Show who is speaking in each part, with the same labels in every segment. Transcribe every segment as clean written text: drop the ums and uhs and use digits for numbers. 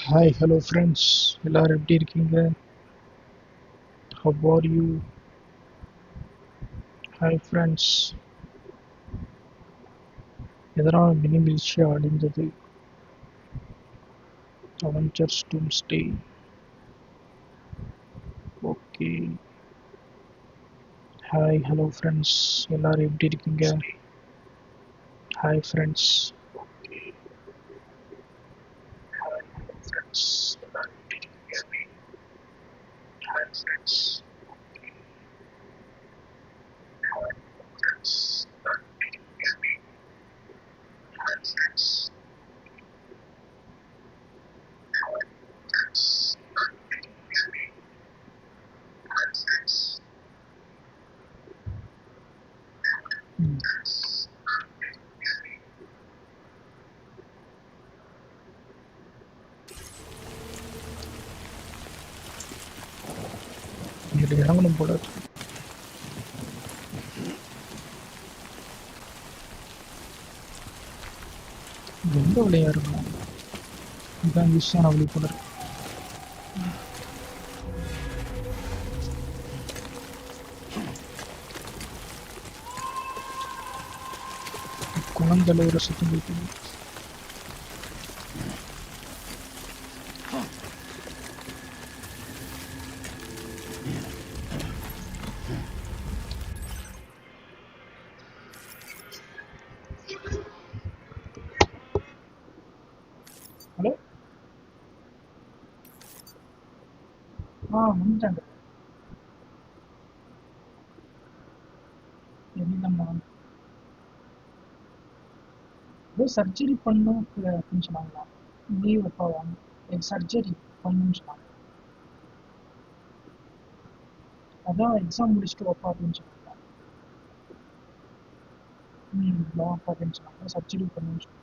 Speaker 1: Hi, hello friends. எல்லாரும் எப்படி இருக்கீங்க? How are you? Hi friends. எதனால் மினிமீழ்ச்சி அடைந்தது? Avengers Doomsday. Okay. Hi, hello friends. எல்லாரும் எப்படி இருக்கீங்க? Hi friends. Hi, hello friends. எல்லாரும் எப்படி இருக்கீங்க? Hi friends. Hi, hello friends. எல்லாரும் எப்படி இருக்கீங்க? Hi friends. Hi, hello friends. எல்லாரும் எப்படி இருக்கீங்க? Hi friends. இங்கிட்டு இறங்கணும் போல இருக்கு. எந்த வழியா இருக்கும்? இதான் ஈஸியான வழி போல இருக்கு. குழந்தை ஒரு சத்தம் கேட்குது. ஹலோ, வந்துட்டாங்க. என்னம்மா ஏதோ சர்ஜரி பண்ணும் அப்படின்னு சொன்னாங்களா? லீவ் எப்போ வாங்க? சர்ஜரி பண்ணணும்னு சொன்னாங்க. அதான் எக்ஸாம் முடிச்சுட்டு வைப்பா அப்படின்னு சொன்னாங்க. வாப்பா அப்படின்னு சொன்னாங்க. சர்ஜரி பண்ணணும்னு சொன்னாங்க.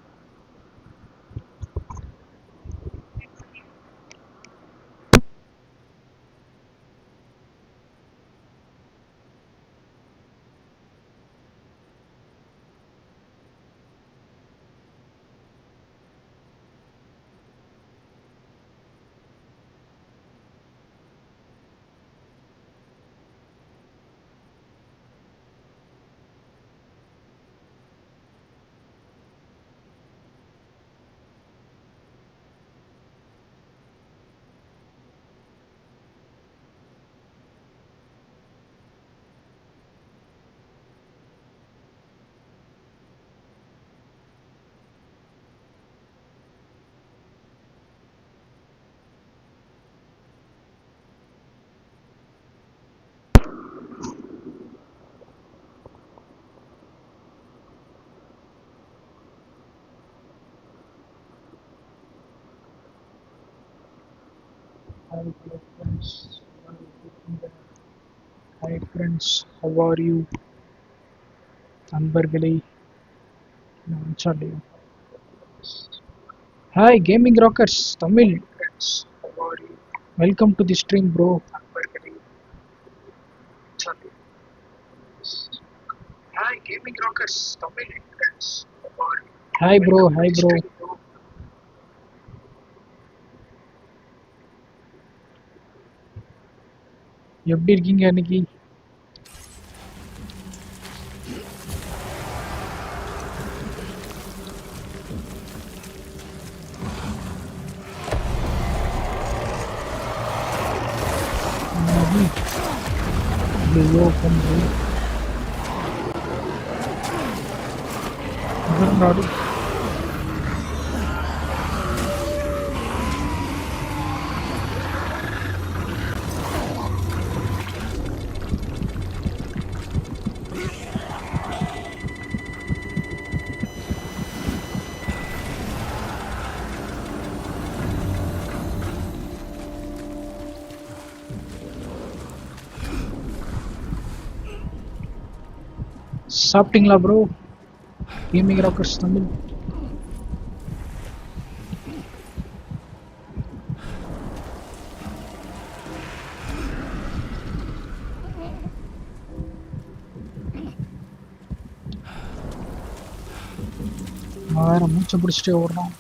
Speaker 1: Hi hello friends. Hi friends, how are you? நண்பர்களே, hi gaming rockers Tamil. Welcome to the stream bro. Hi gaming rockers Tamil. Hi bro, hi bro. எப்படி இருக்கீங்க அன்னைக்கு? ஐயோ பண்றது நாடு. சாப்பிட்டீங்களா ப்ரோ? Gaming rockers Tamil. வேற மூச்சை பிடிச்சிட்டே ஓடுறோம்.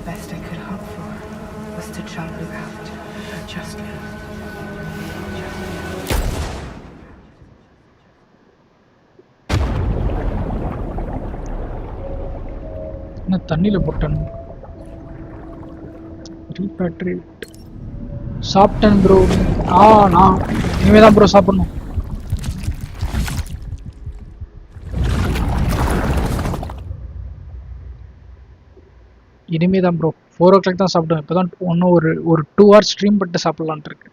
Speaker 2: best I could hope for was to jump look out. Just live.
Speaker 1: என்ன தண்ணியில் போட்டேன். ரீபேட்ரேட் சாப்பிட்டேன் ப்ரோ. நான் இனிமே தான் ப்ரோ சாப்பிடணும். இனிமே தான் ப்ரோ 4 o'clock தான் சாப்பிடுவேன். இப்போ தான் இன்னும் ஒரு 2 hours ஸ்ட்ரீம் பண்ணிட்டு சாப்பிட்லான்ட்டு இருக்கு.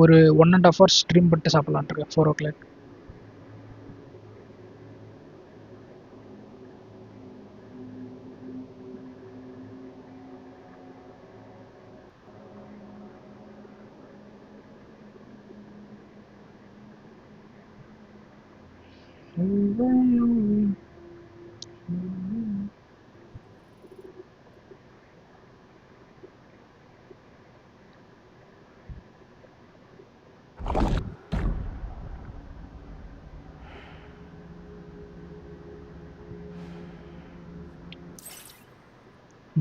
Speaker 1: ஒரு 1.5 hours ஸ்ட்ரீம் பண்ணிட்டு சாப்பிட்லான்ட்டு இருக்கேன் 4 o'clock.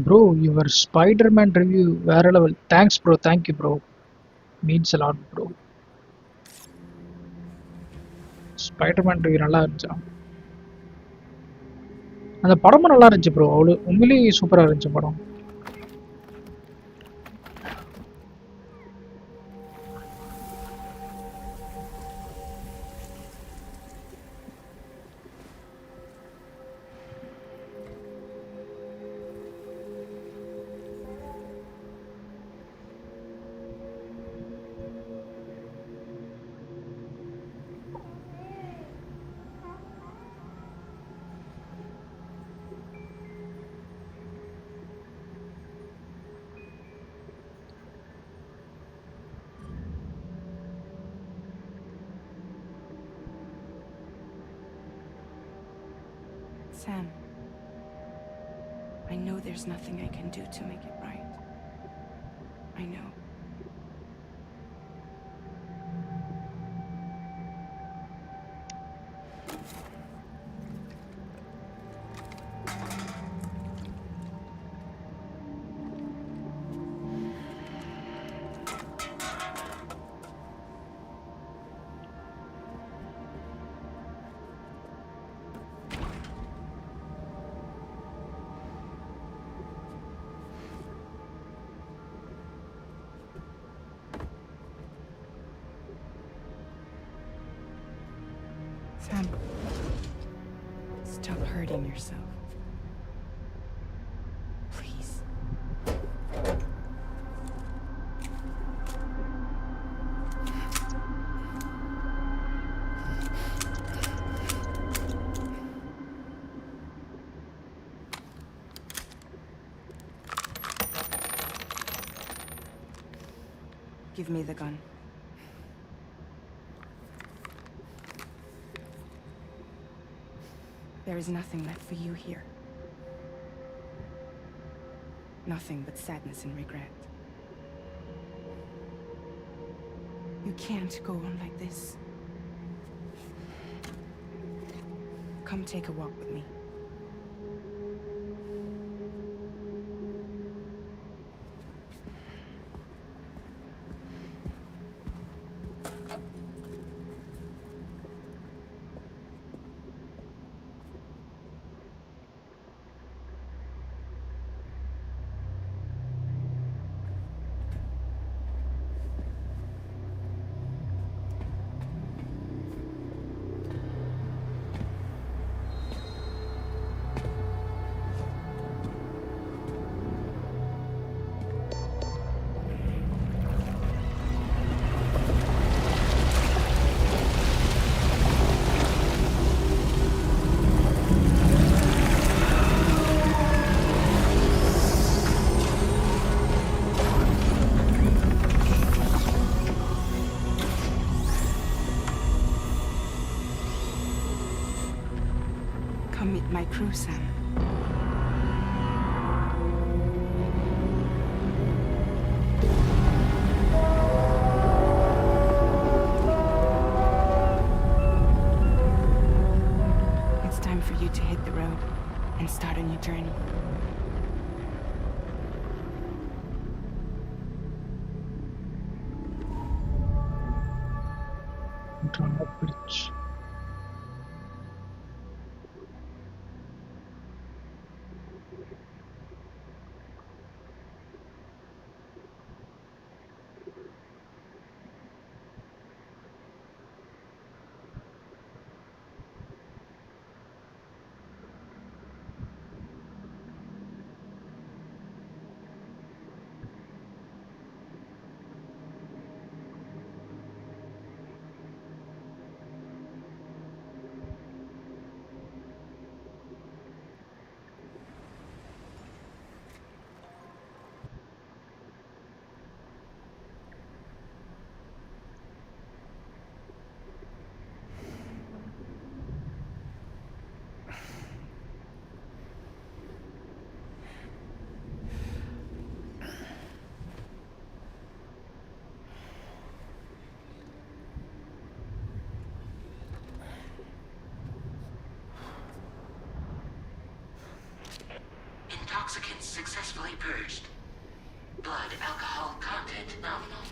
Speaker 1: Bro, your Spider-Man review வேற level. Thanks bro, thank you bro. Means a lot bro. Spider-Man review நல்லா இருந்துச்சா? அந்த படமும் நல்லா இருந்துச்சு ப்ரோ. அவ்வளோ உண்மையிலேயே சூப்பராக இருந்துச்சு படம்.
Speaker 2: Sam, I know there's nothing I can do to make it right. I know. Sam, stop hurting yourself. Please. Give me the gun. There is nothing left for you here. Nothing but sadness and regret. You can't go on like this. Come take a walk with me. Come meet my crew, Sam. It's time for you to hit the road and and start a new journey.
Speaker 1: Bridge.
Speaker 3: Intoxicants successfully purged. Blood alcohol content nominal.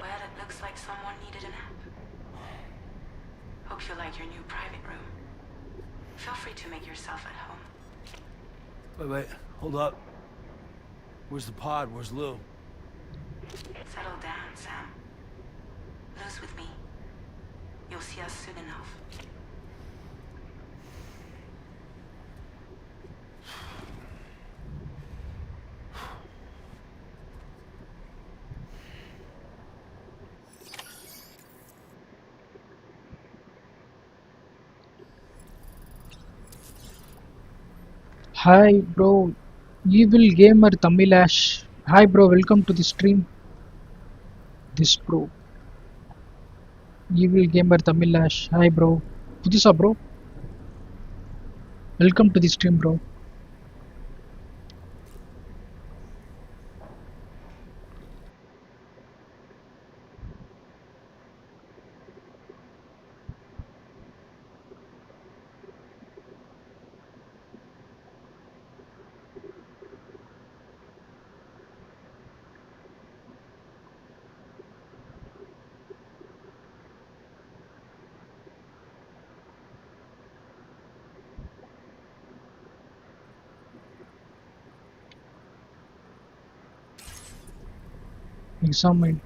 Speaker 2: Well, it looks like someone needed a nap. Hope you like your new private room. Feel free to make yourself at home.
Speaker 4: Wait, hold up. Where's the pod? Where's Lou?
Speaker 2: Settle down, Sam. Lou's with me. You'll see us soon enough.
Speaker 1: Hi bro, Evil Gamer Tamilash. Hi bro, welcome to the stream. This bro. Evil Gamer Tamilash. Hi bro. புதுசா bro? Welcome to the stream bro. Examine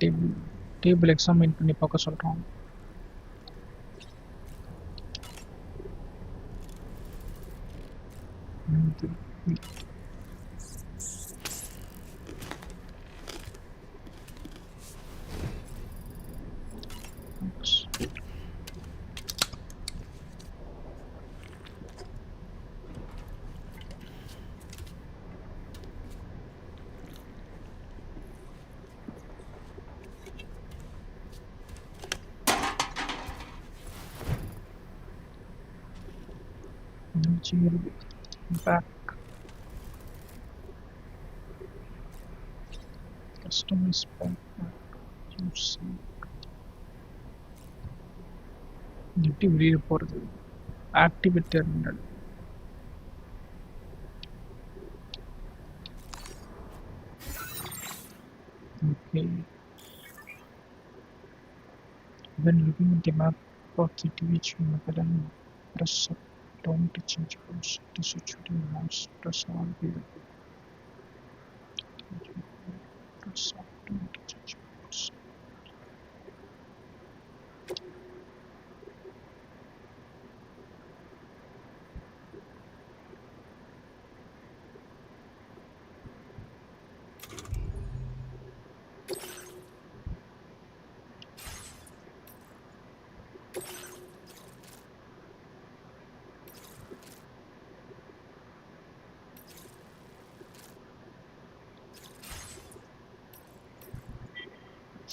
Speaker 1: table examine பண்ணி பார்க்க சொல்றான். Back. Customize back. Use. எப்படி வெளியே போறது? Activate terminal. Okay. When looking at the map of the TV channel, then press up down to change course. To switch to mouse, press on wheel. Press up down to change course.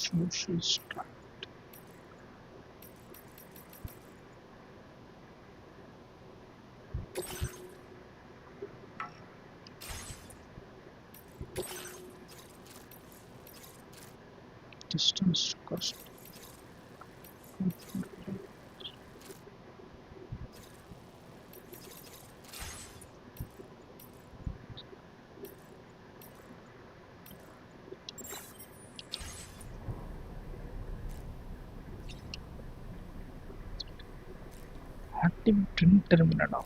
Speaker 1: Social start. Distance cost. Active trim டெர்மினலா?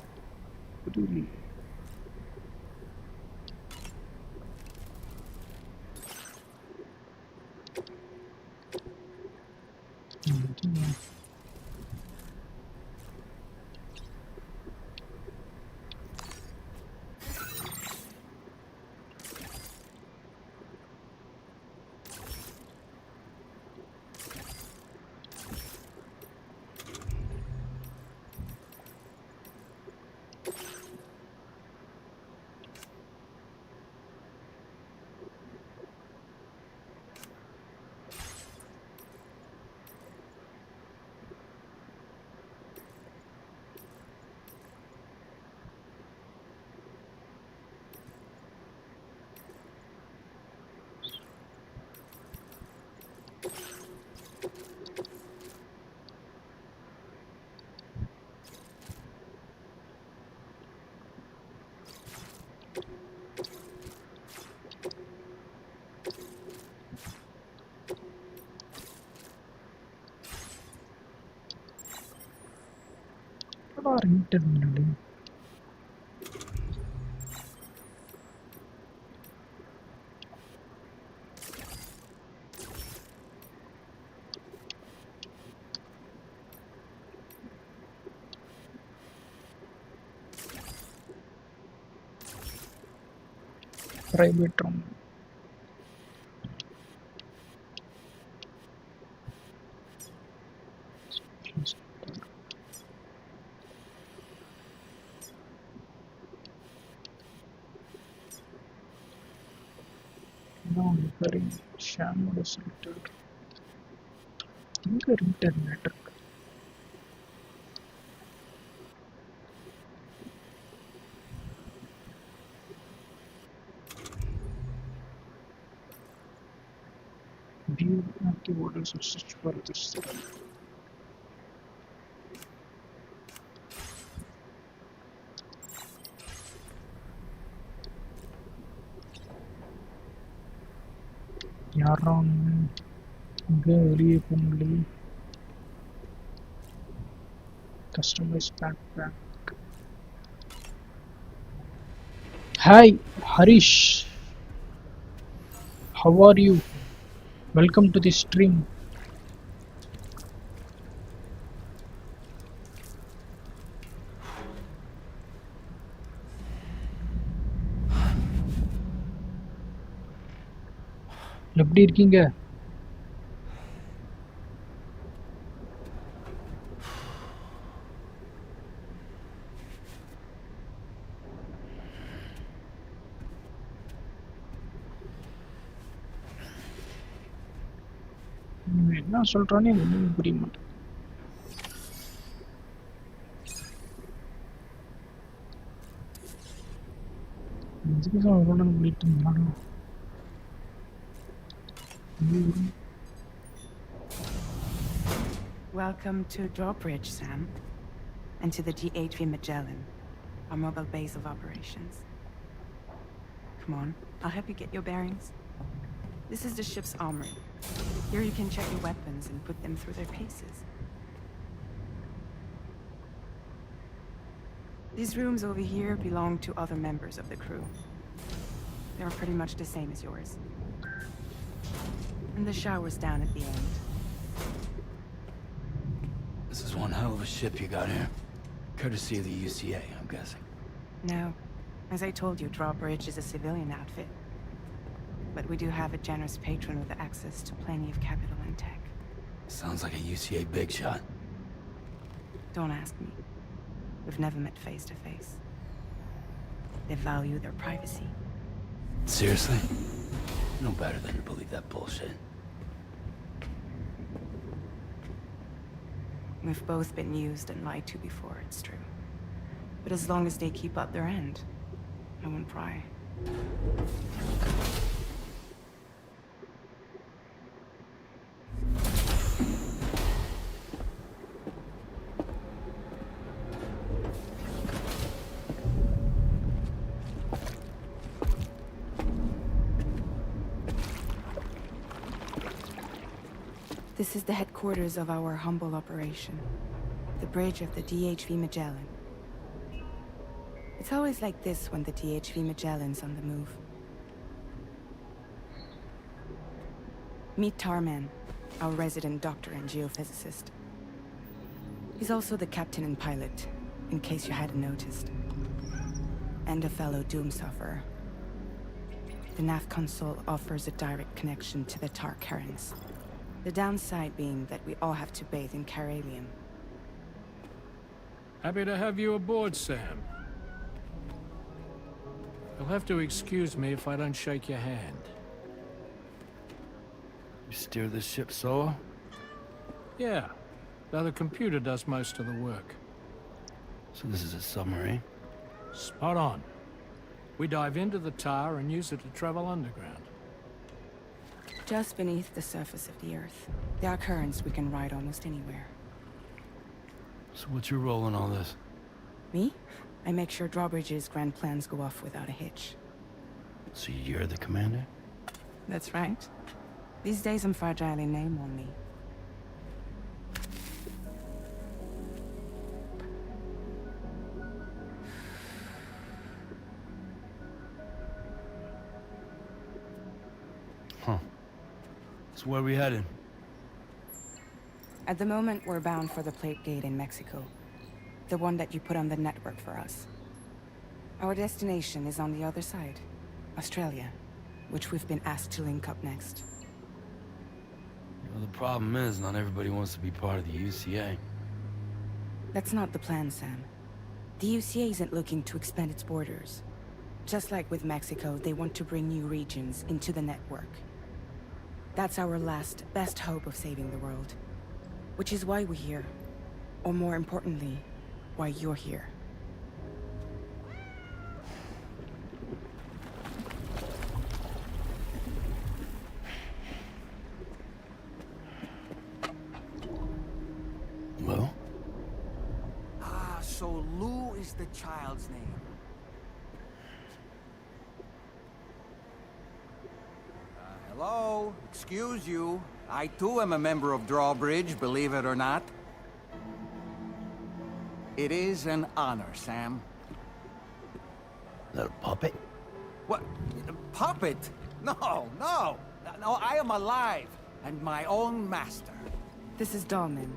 Speaker 1: புரியலையே. Ring terminal. Private room. No, very shameless filter. இங்க ring terminate இருக்கு. View active orders or search for this. யாரும் இங்க வெளியே போக முடியல. Customize backpack. Hi, Harish. How are you? Welcome to the stream. எப்படி இருக்கீங்க? என்ன சொல்றானே ஒண்ணுமே புரிய மாட்டேங்குது. எதுக்கு அவரோட போயிட்டு இருந்தாலும்
Speaker 2: Welcome to Drawbridge, Sam. And to the GHV Magellan, our mobile base of operations. Come on, I'll help you get your bearings. This is the ship's armory. Here you can check your weapons and put them through their paces. These rooms over here belong to other members of the crew. They're pretty much the same as yours. And the shower's down at the end.
Speaker 4: This is one hell of a ship you got here. Courtesy of the UCA, I'm guessing.
Speaker 2: No. As I told you, Drawbridge is a civilian outfit. But we do have a generous patron with access to plenty of capital and tech.
Speaker 4: Sounds like a UCA big shot.
Speaker 2: Don't ask me. We've never met face to face. They value their privacy.
Speaker 4: Seriously? No better than to believe that bullshit.
Speaker 2: We've both been used and lied to before, it's true. But as long as they keep up their end, I won't pry. This is the headquarters of our humble operation. The bridge of the DHV Magellan. It's always like this when the DHV Magellan's on the move. Meet Tarman, our resident doctor and geophysicist. He's also the captain and pilot, in case you hadn't noticed. And a fellow doom sufferer. The nav console offers a direct connection to the tar currents. The downside being that we all have to bathe in caralium.
Speaker 5: Happy to have you aboard, Sam. You'll have to excuse me if I don't shake your hand.
Speaker 4: You steer this ship solo?
Speaker 5: Yeah, though the computer does most of the work.
Speaker 4: So this is a submarine?
Speaker 5: Spot on. We dive into the tar and use it to travel underground.
Speaker 2: Just beneath the surface of the Earth, there are currents we can ride almost anywhere.
Speaker 4: So what's your role in all this?
Speaker 2: Me? I make sure Drawbridge's grand plans go off without a hitch.
Speaker 4: So you're the commander?
Speaker 2: That's right. These days I'm fragile in name only.
Speaker 4: Huh. So where are we headed?
Speaker 2: At the moment, we're bound for the plate gate in Mexico. The one that you put on the network for us. Our destination is on the other side, Australia, which we've been asked to link up next.
Speaker 4: Well, the problem is, not everybody wants to be part of the UCA.
Speaker 2: That's not the plan, Sam. The UCA isn't looking to expand its borders. Just like with Mexico, they want to bring new regions into the network. That's our last, best hope of saving the world. Which is why we're here. Or more importantly, why you're here.
Speaker 4: Well?
Speaker 6: Ah, so Lou is the child's name. Hello? Excuse you. I too am a member of Drawbridge, believe it or not. It is an honor, Sam.
Speaker 4: Is that a puppet?
Speaker 6: What? A puppet? No, no! No, I am alive, and my own master.
Speaker 2: This is Dahlman.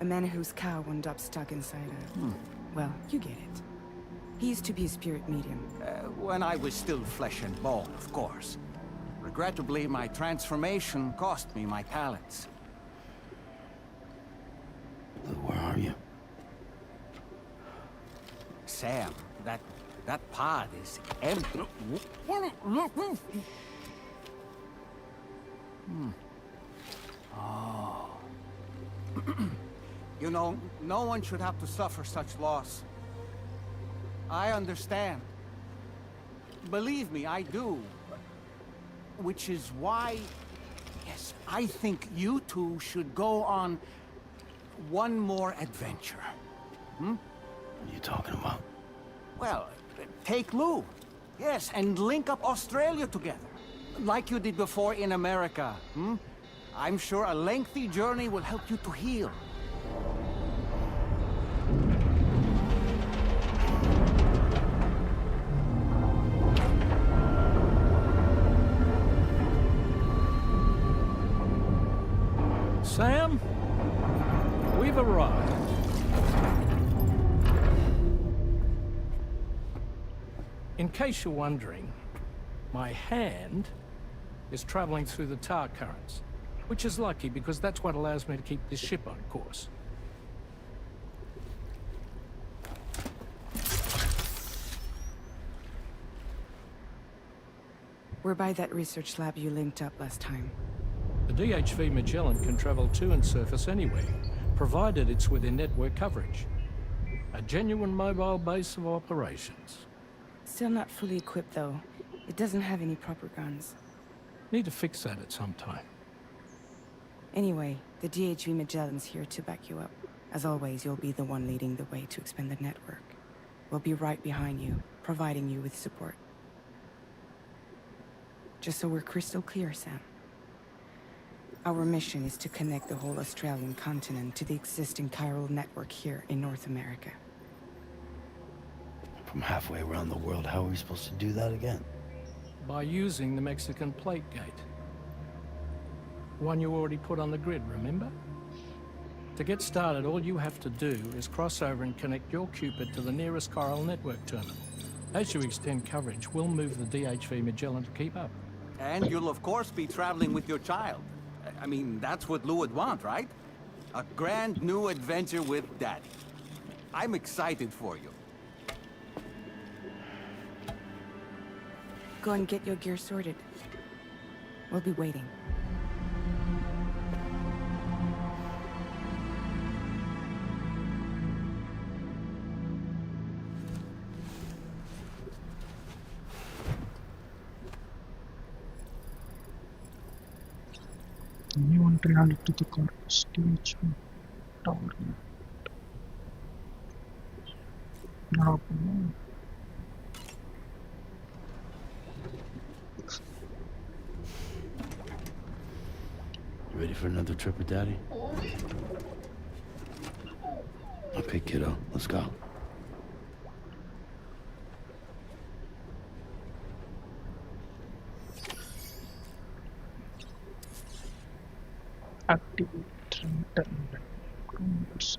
Speaker 2: A man whose cow wound up stuck inside a... Well, you get it. He used to be a spirit medium.
Speaker 6: When I was still flesh and bone, of course. Regrettably, my transformation cost me my talents.
Speaker 4: Lou, where are you?
Speaker 6: Sam, that pod is empty. Oh. You know, no one should have to suffer such loss. I understand. Believe me, I do. Which is why, yes, I think you two should go on one more adventure.
Speaker 4: What are you talking about?
Speaker 6: Well, take Lou. Yes, and link up Australia together. Like you did before in America. I'm sure a lengthy journey will help you to heal.
Speaker 5: Sam, we've arrived. In case you're wondering, my hand is traveling through the tar currents, which is lucky because that's what allows me to keep this ship on course.
Speaker 2: We're by that research lab you linked up last time.
Speaker 5: The DHV Magellan can travel to and surface anywhere, provided it's within network coverage. A genuine mobile base of operations.
Speaker 2: Still not fully equipped, though. It doesn't have any proper guns.
Speaker 5: Need to fix that at some time.
Speaker 2: Anyway, the DHV Magellan's here to back you up. As always, you'll be the one leading the way to expand the network. We'll be right behind you, providing you with support. Just so we're crystal clear, Sam. Our mission is to connect the whole Australian continent to the existing chiral network here in North America.
Speaker 4: From halfway around the world, how are we supposed to do that again?
Speaker 5: By using the Mexican plate gate. One you already put on the grid, remember? To get started, all you have to do is cross over and connect your Cupid to the nearest chiral network terminal. As you extend coverage, we'll move the DHV Magellan to keep up.
Speaker 6: And you'll of course be traveling with your child. I mean, that's what Lou would want, right? A grand new adventure with Daddy. I'm excited for you.
Speaker 2: Go and get your gear sorted. We'll be waiting.
Speaker 1: New reality to the car stage tower. Drop.
Speaker 4: You ready for another trip with Daddy? Okay, kiddo, let's go.
Speaker 1: Activate return. Converse.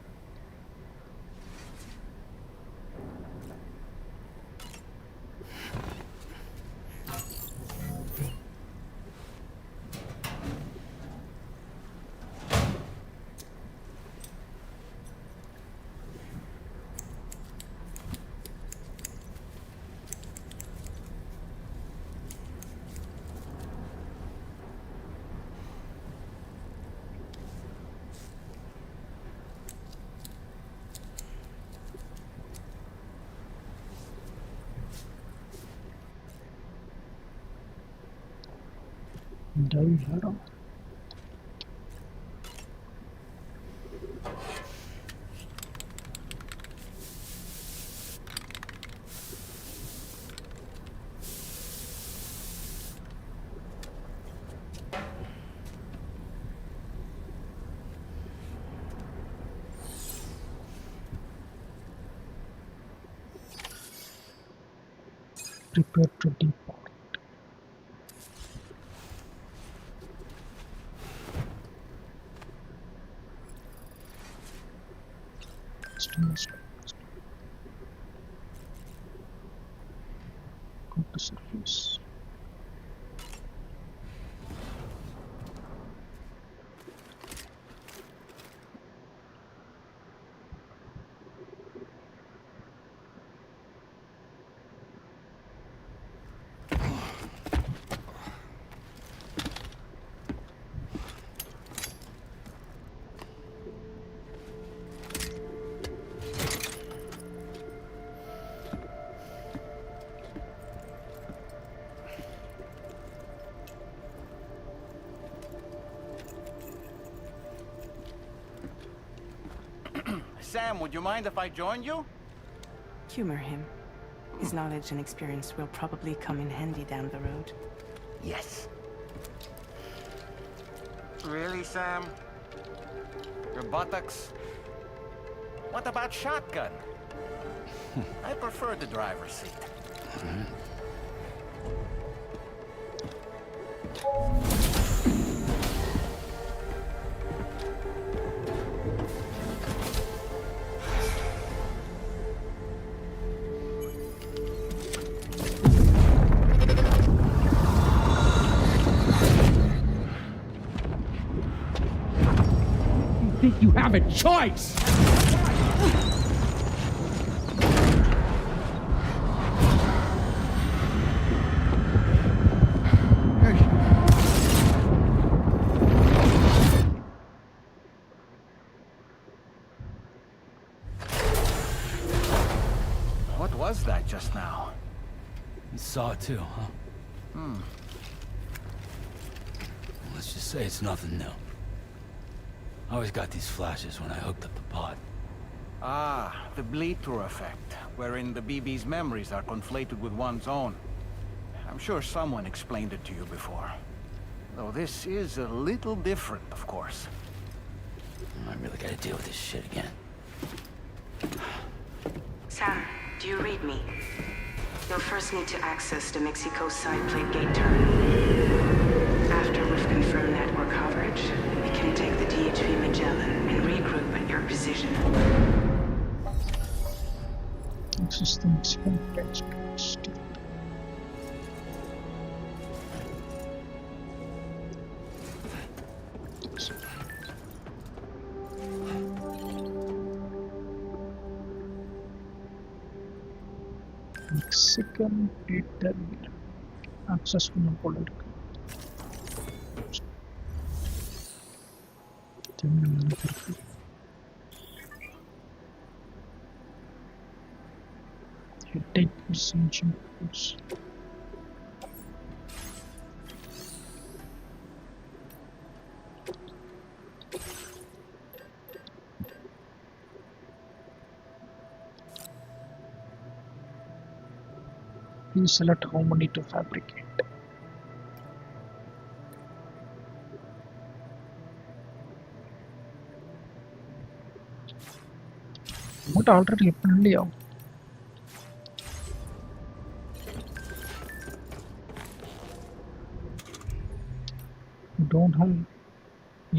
Speaker 1: Die hero. Prepare to depart. Go to surface.
Speaker 6: Sam, would you mind if I joined you?
Speaker 2: Humor him. His knowledge and experience will probably come in handy down the road.
Speaker 6: Yes. Really, Sam? Your buttocks? What about shotgun? I prefer the driver's seat.
Speaker 5: You have a choice!
Speaker 6: What was that just now?
Speaker 4: You saw it too, huh? Let's just say it's nothing new. I always got these flashes when I hooked up the pod.
Speaker 6: Ah, the bleed-through effect, wherein the BB's memories are conflated with one's own. I'm sure someone explained it to you before. Though this is a little different, of course.
Speaker 4: I really gotta deal with this shit again.
Speaker 2: Sam, do you read me? You'll first need to access the Mexico side plate gate terminal. After we've confirmed network coverage, we can take the DHV Magellan and regroup at your position.
Speaker 1: Access the Mexican plate gate. Mexican plate terminal access பண்ணும் போல இருக்கு. terminal இருக்கு. Headache essential foods. Please select how many to fabricate. What already happened? You don't have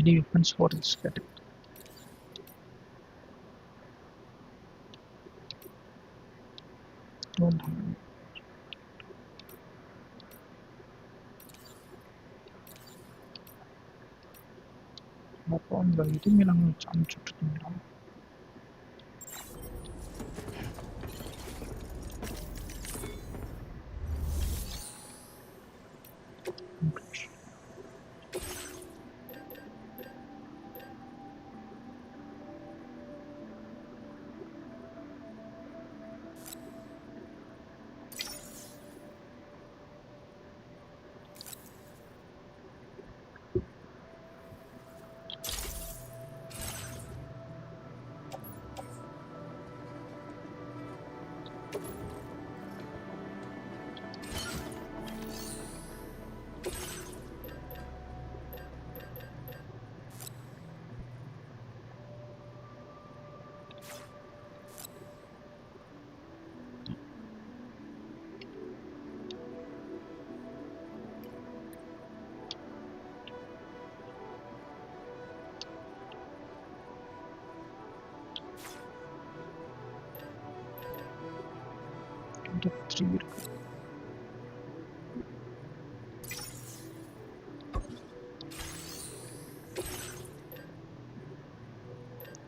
Speaker 1: any weapons for this category. Don't have any. அப்போ அந்த இதுமே நாங்கள் வச்சு அனுப்பிச்சுட்ருக்கீங்களா? இந்த 3 இருக்கு.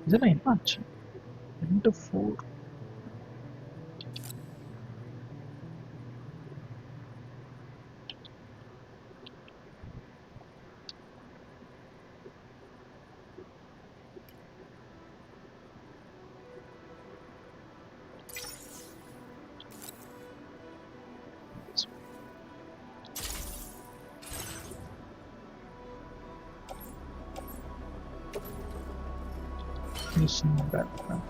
Speaker 1: இதெல்லாம் என்ன ஆச்சு? 2 4 is in the background.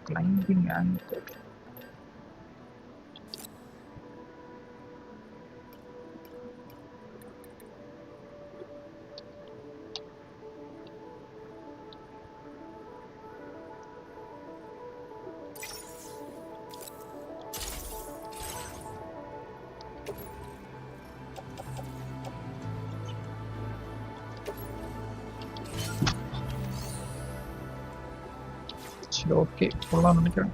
Speaker 1: Climbing anchor. Okay, hold on a minute.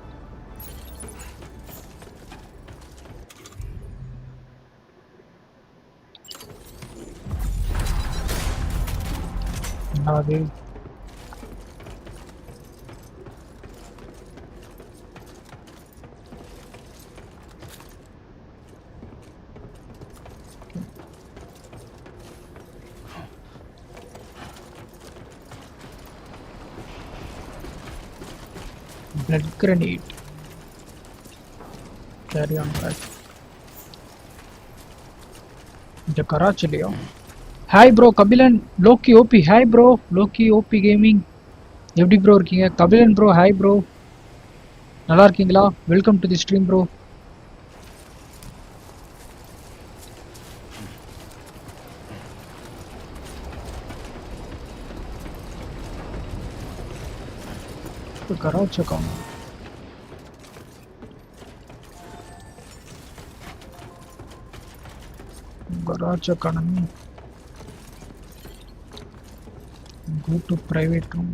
Speaker 1: Blood grenade. Carry on back. The garage liyo. Hi bro, Kabilan, Loki OP. Hi bro, Loki OP Gaming. எப்படி ப்ரோ இருக்கீங்க? கபிலன் ப்ரோ, ஹாய் ப்ரோ, நல்லா இருக்கீங்களா? Welcome to the stream bro. கராச்ச காணும். கராச்ச காணும். Go to private room.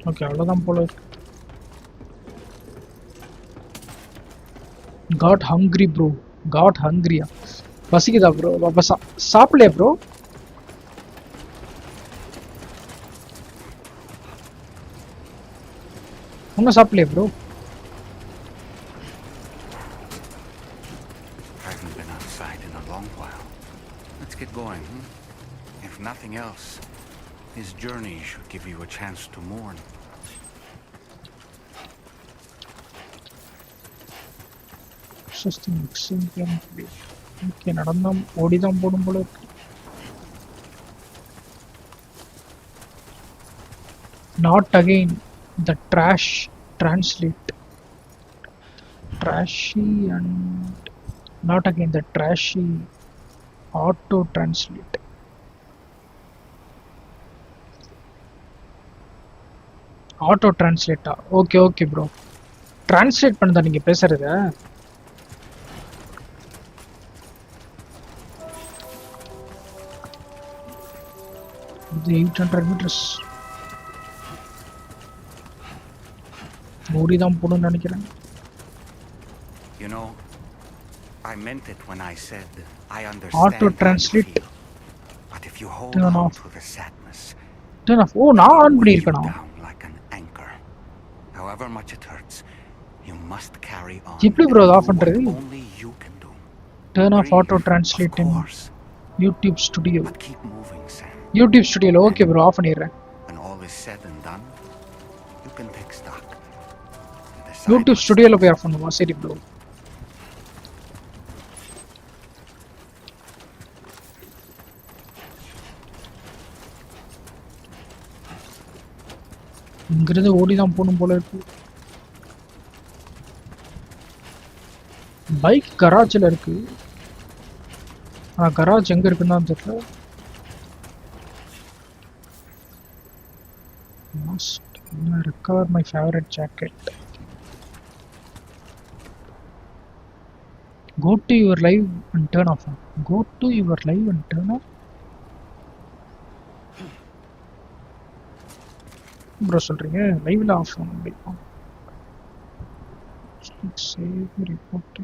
Speaker 1: Okay, அவ்வளோதான் போல இருக்கு. Got hungry bro. காட் ஹங்க்ரியா? பசிக்குதா ப்ரோ? அப்போ சாப்பிடலையா ப்ரோ? ஒன்றும் சாப்பிடலையா bro?
Speaker 6: Haven't been outside in a long while. Let's get going. If nothing else, his journey should give you a chance to mourn.
Speaker 1: Okay, நடந்தான் ஓடிதான் போடும் போல இருக்கு. Not again the trash translate. Trashy and not again the trashy auto translate. Auto டிரான்ஸ்லேட்டா? Okay okay bro. Translate பண்ணதா நீங்க பேசுறது? இது 800 metres ஓடி தான் போடுன்னு நினைக்கிறேன்.
Speaker 6: You know, I meant it when I said I understand.
Speaker 1: Auto translate.
Speaker 6: But if you hold
Speaker 1: Turn
Speaker 6: on
Speaker 1: off.
Speaker 6: to the sadness,
Speaker 1: Turn off. ஓ, நான் on பண்ணியிருக்கேனா?
Speaker 6: like an anchor. However much it hurts, you must carry on.
Speaker 1: எப்படி bro of பண்றது?
Speaker 6: Only you can do.
Speaker 1: Turn off auto translate in YouTube Studio.
Speaker 6: But keep moving, Sam.
Speaker 1: YouTube Studioல okay bro, off பண்ணிடுறேன்.
Speaker 6: When all is said and done, you can take stock.
Speaker 1: YouTube Studioல போய் of பண்ணுமா? சரி bro. இங்கிருந்து ஓடி தான் போகணும் போல இருக்கு. பைக் கராச்சில் இருக்கு. ஆனால் கராஜ் எங்கே இருக்குன்னு தான் தெரியல. recover my favorite jacket. Go to your live and turn off. Go to your live and turn off. Bro சொல்றீங்க லைவ்ல ஆஃப் பண்ண முடியுமா? Save report.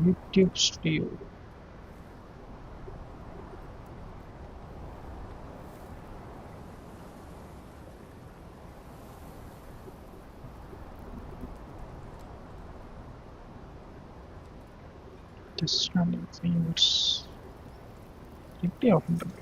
Speaker 1: YouTube Studio. Death Stranding favors. எப்படி ஆஃப் பண்றது?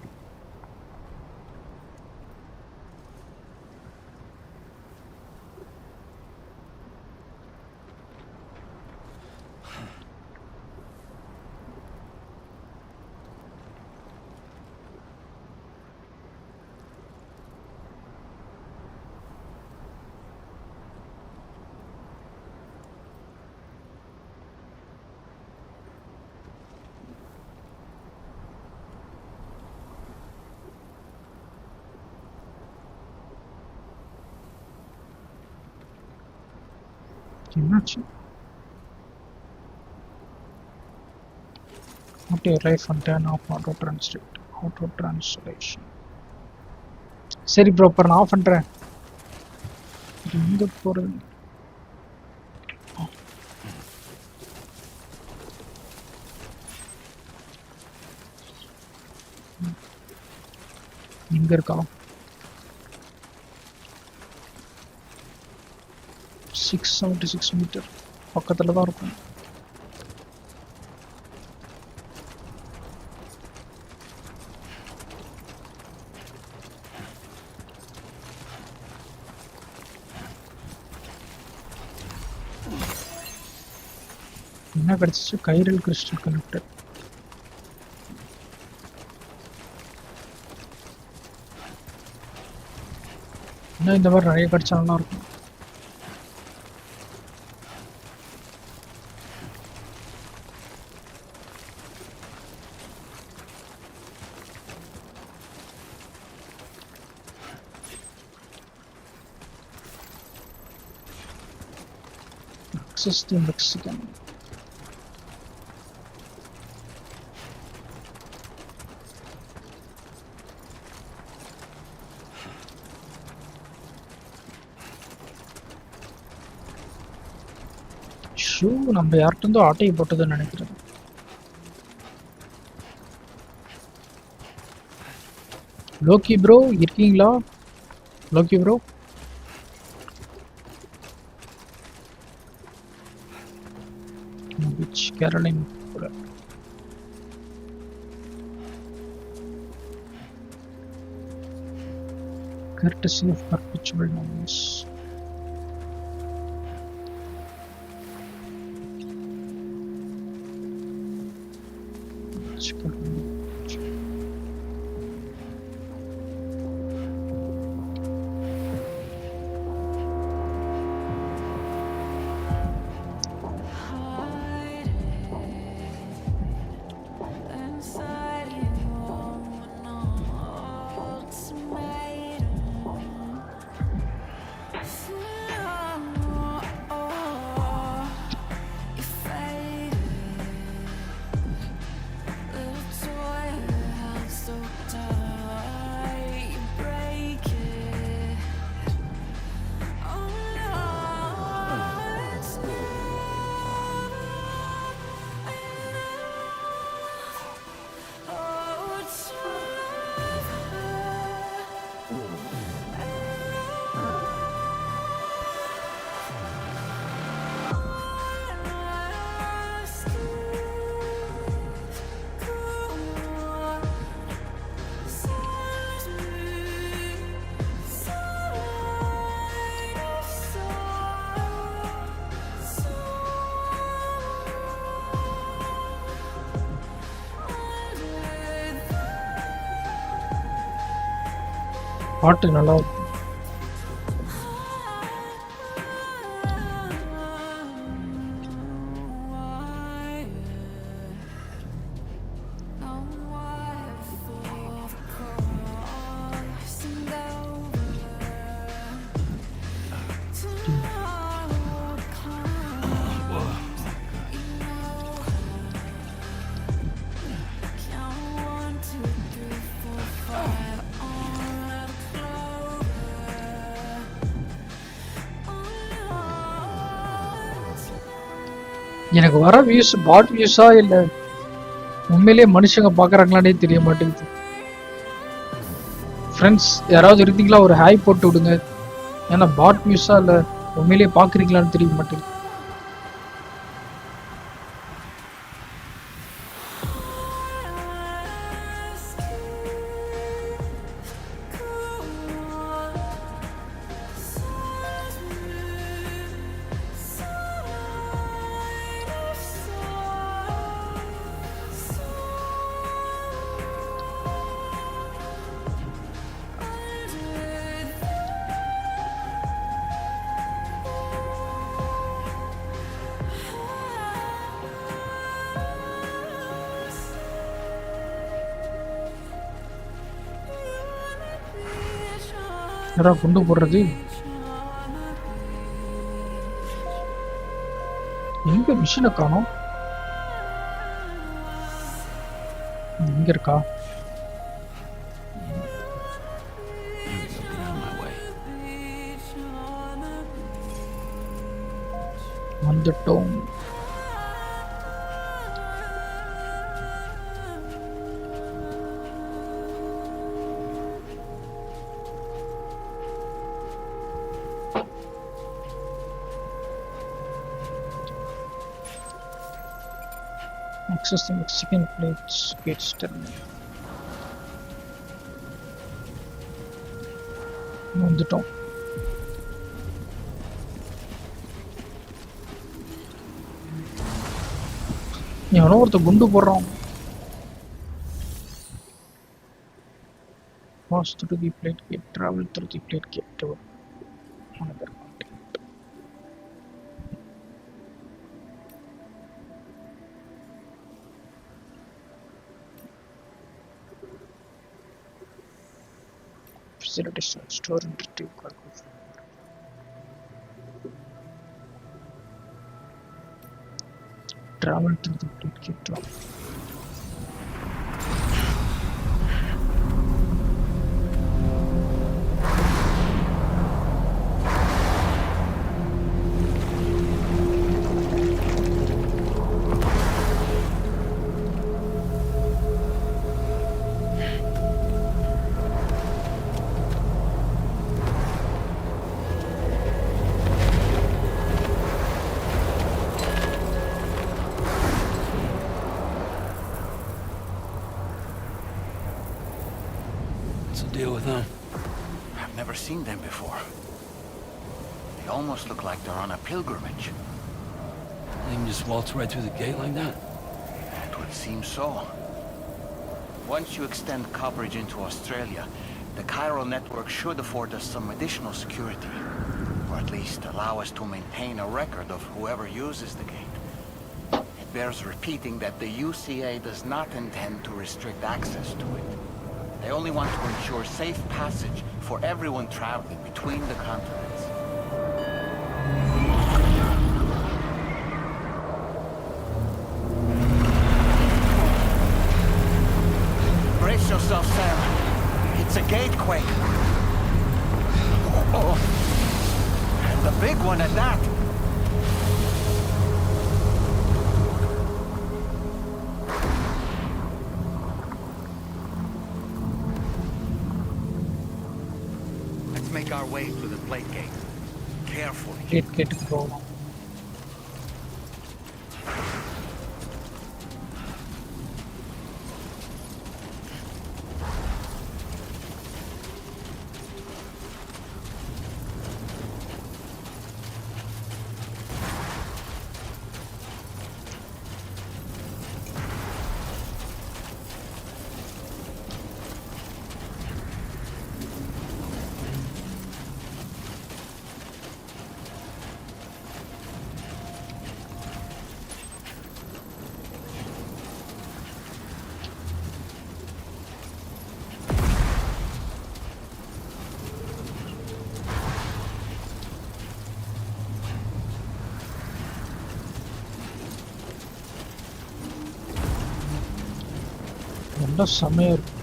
Speaker 1: என்னாச்சு? Auto life and turn off auto translate. Auto translation. சரி bro, அப்புறம் நான் ஆஃப் பண்றேன். எங்க போறது? எங்க இருக்கா? 676 மீட்டர் பக்கத்துல தான் இருக்கும். என்ன கிடைச்சிச்சு? Chiral crystal connector. இன்னும் இந்த மாதிரி நிறைய கிடைச்சா நல்லா இருக்கும். Access the Mexican. ஷூ நம்ம யார்கிட்ட ஆட்டையை போட்டதுன்னு நினைக்கிறேன். லோக்கி ப்ரோ இருக்கீங்களா? லோக்கி ப்ரோ கேரளின் கூட courtesy of perpetual novels. பாட்டு நல்லா இருக்கும். எனக்கு வர வியூஸ் பாட் வியூஸா இல்ல உண்மையிலேயே மனுஷங்க பாக்குறாங்களானே தெரிய மாட்டேங்குது. ஃப்ரெண்ட்ஸ் யாராவது இருந்தீங்களா ஒரு ஹாய் போட்டு விடுங்க. ஏன்னா பாட் வியூஸா இல்ல உண்மையிலேயே பாக்குறீங்களான்னு தெரிய மாட்டேங்குது. என்னடா குண்டு போடுறது? எங்க மிஷினை காணோம்? இங்க இருக்கா? வந்துட்டோம். Access the Mexican plates gates terminal. வந்துட்டோம். எவனோ ஒருத்த குண்டு போடுறான். Pass through the plate gate, travel through the plate gate to another continent. Facilities to store and retrieve cargo. Travel through the plate gate to
Speaker 4: What's the deal with them?
Speaker 6: I've never seen them before. They almost look like they're on a pilgrimage.
Speaker 4: They can just waltz right through the gate like that?
Speaker 6: It would seem so. Once you extend coverage into Australia, the chiral network should afford us some additional security. Or at least allow us to maintain a record of whoever uses the gate. It bears repeating that the UCA does not intend to restrict access to it. They only want to ensure safe passage for everyone traveling between the continents. Brace yourself, Sam. It's a gatequake. Oh, and the big one at that. Let's make our way through the plate gate. Carefully.
Speaker 1: plate gate go. நல்ல செமையா இருக்கு.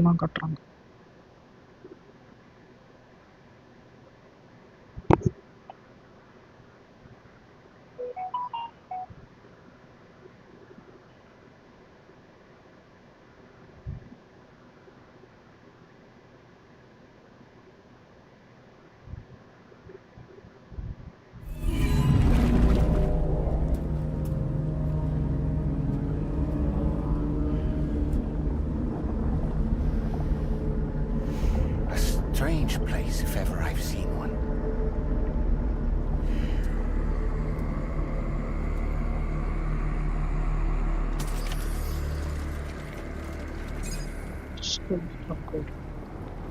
Speaker 1: எல்லாம் காட்டுறாங்க.
Speaker 6: A strange place, if ever I've seen one.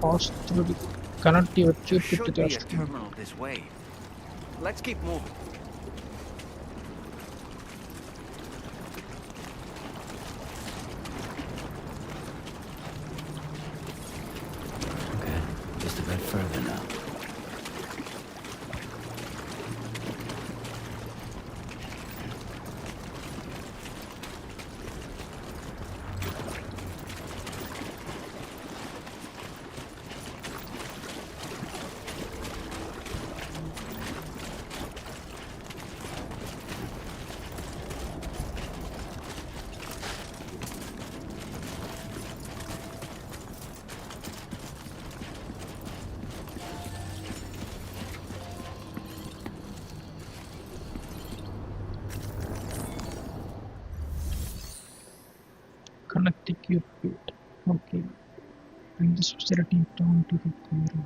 Speaker 1: Pass through the connectivity
Speaker 6: There
Speaker 1: to
Speaker 6: should
Speaker 1: the
Speaker 6: be a terminal this way. Let's keep moving.
Speaker 4: Okay, just a bit further now.
Speaker 1: connectivity. Okay. Bring this facility down to the clear.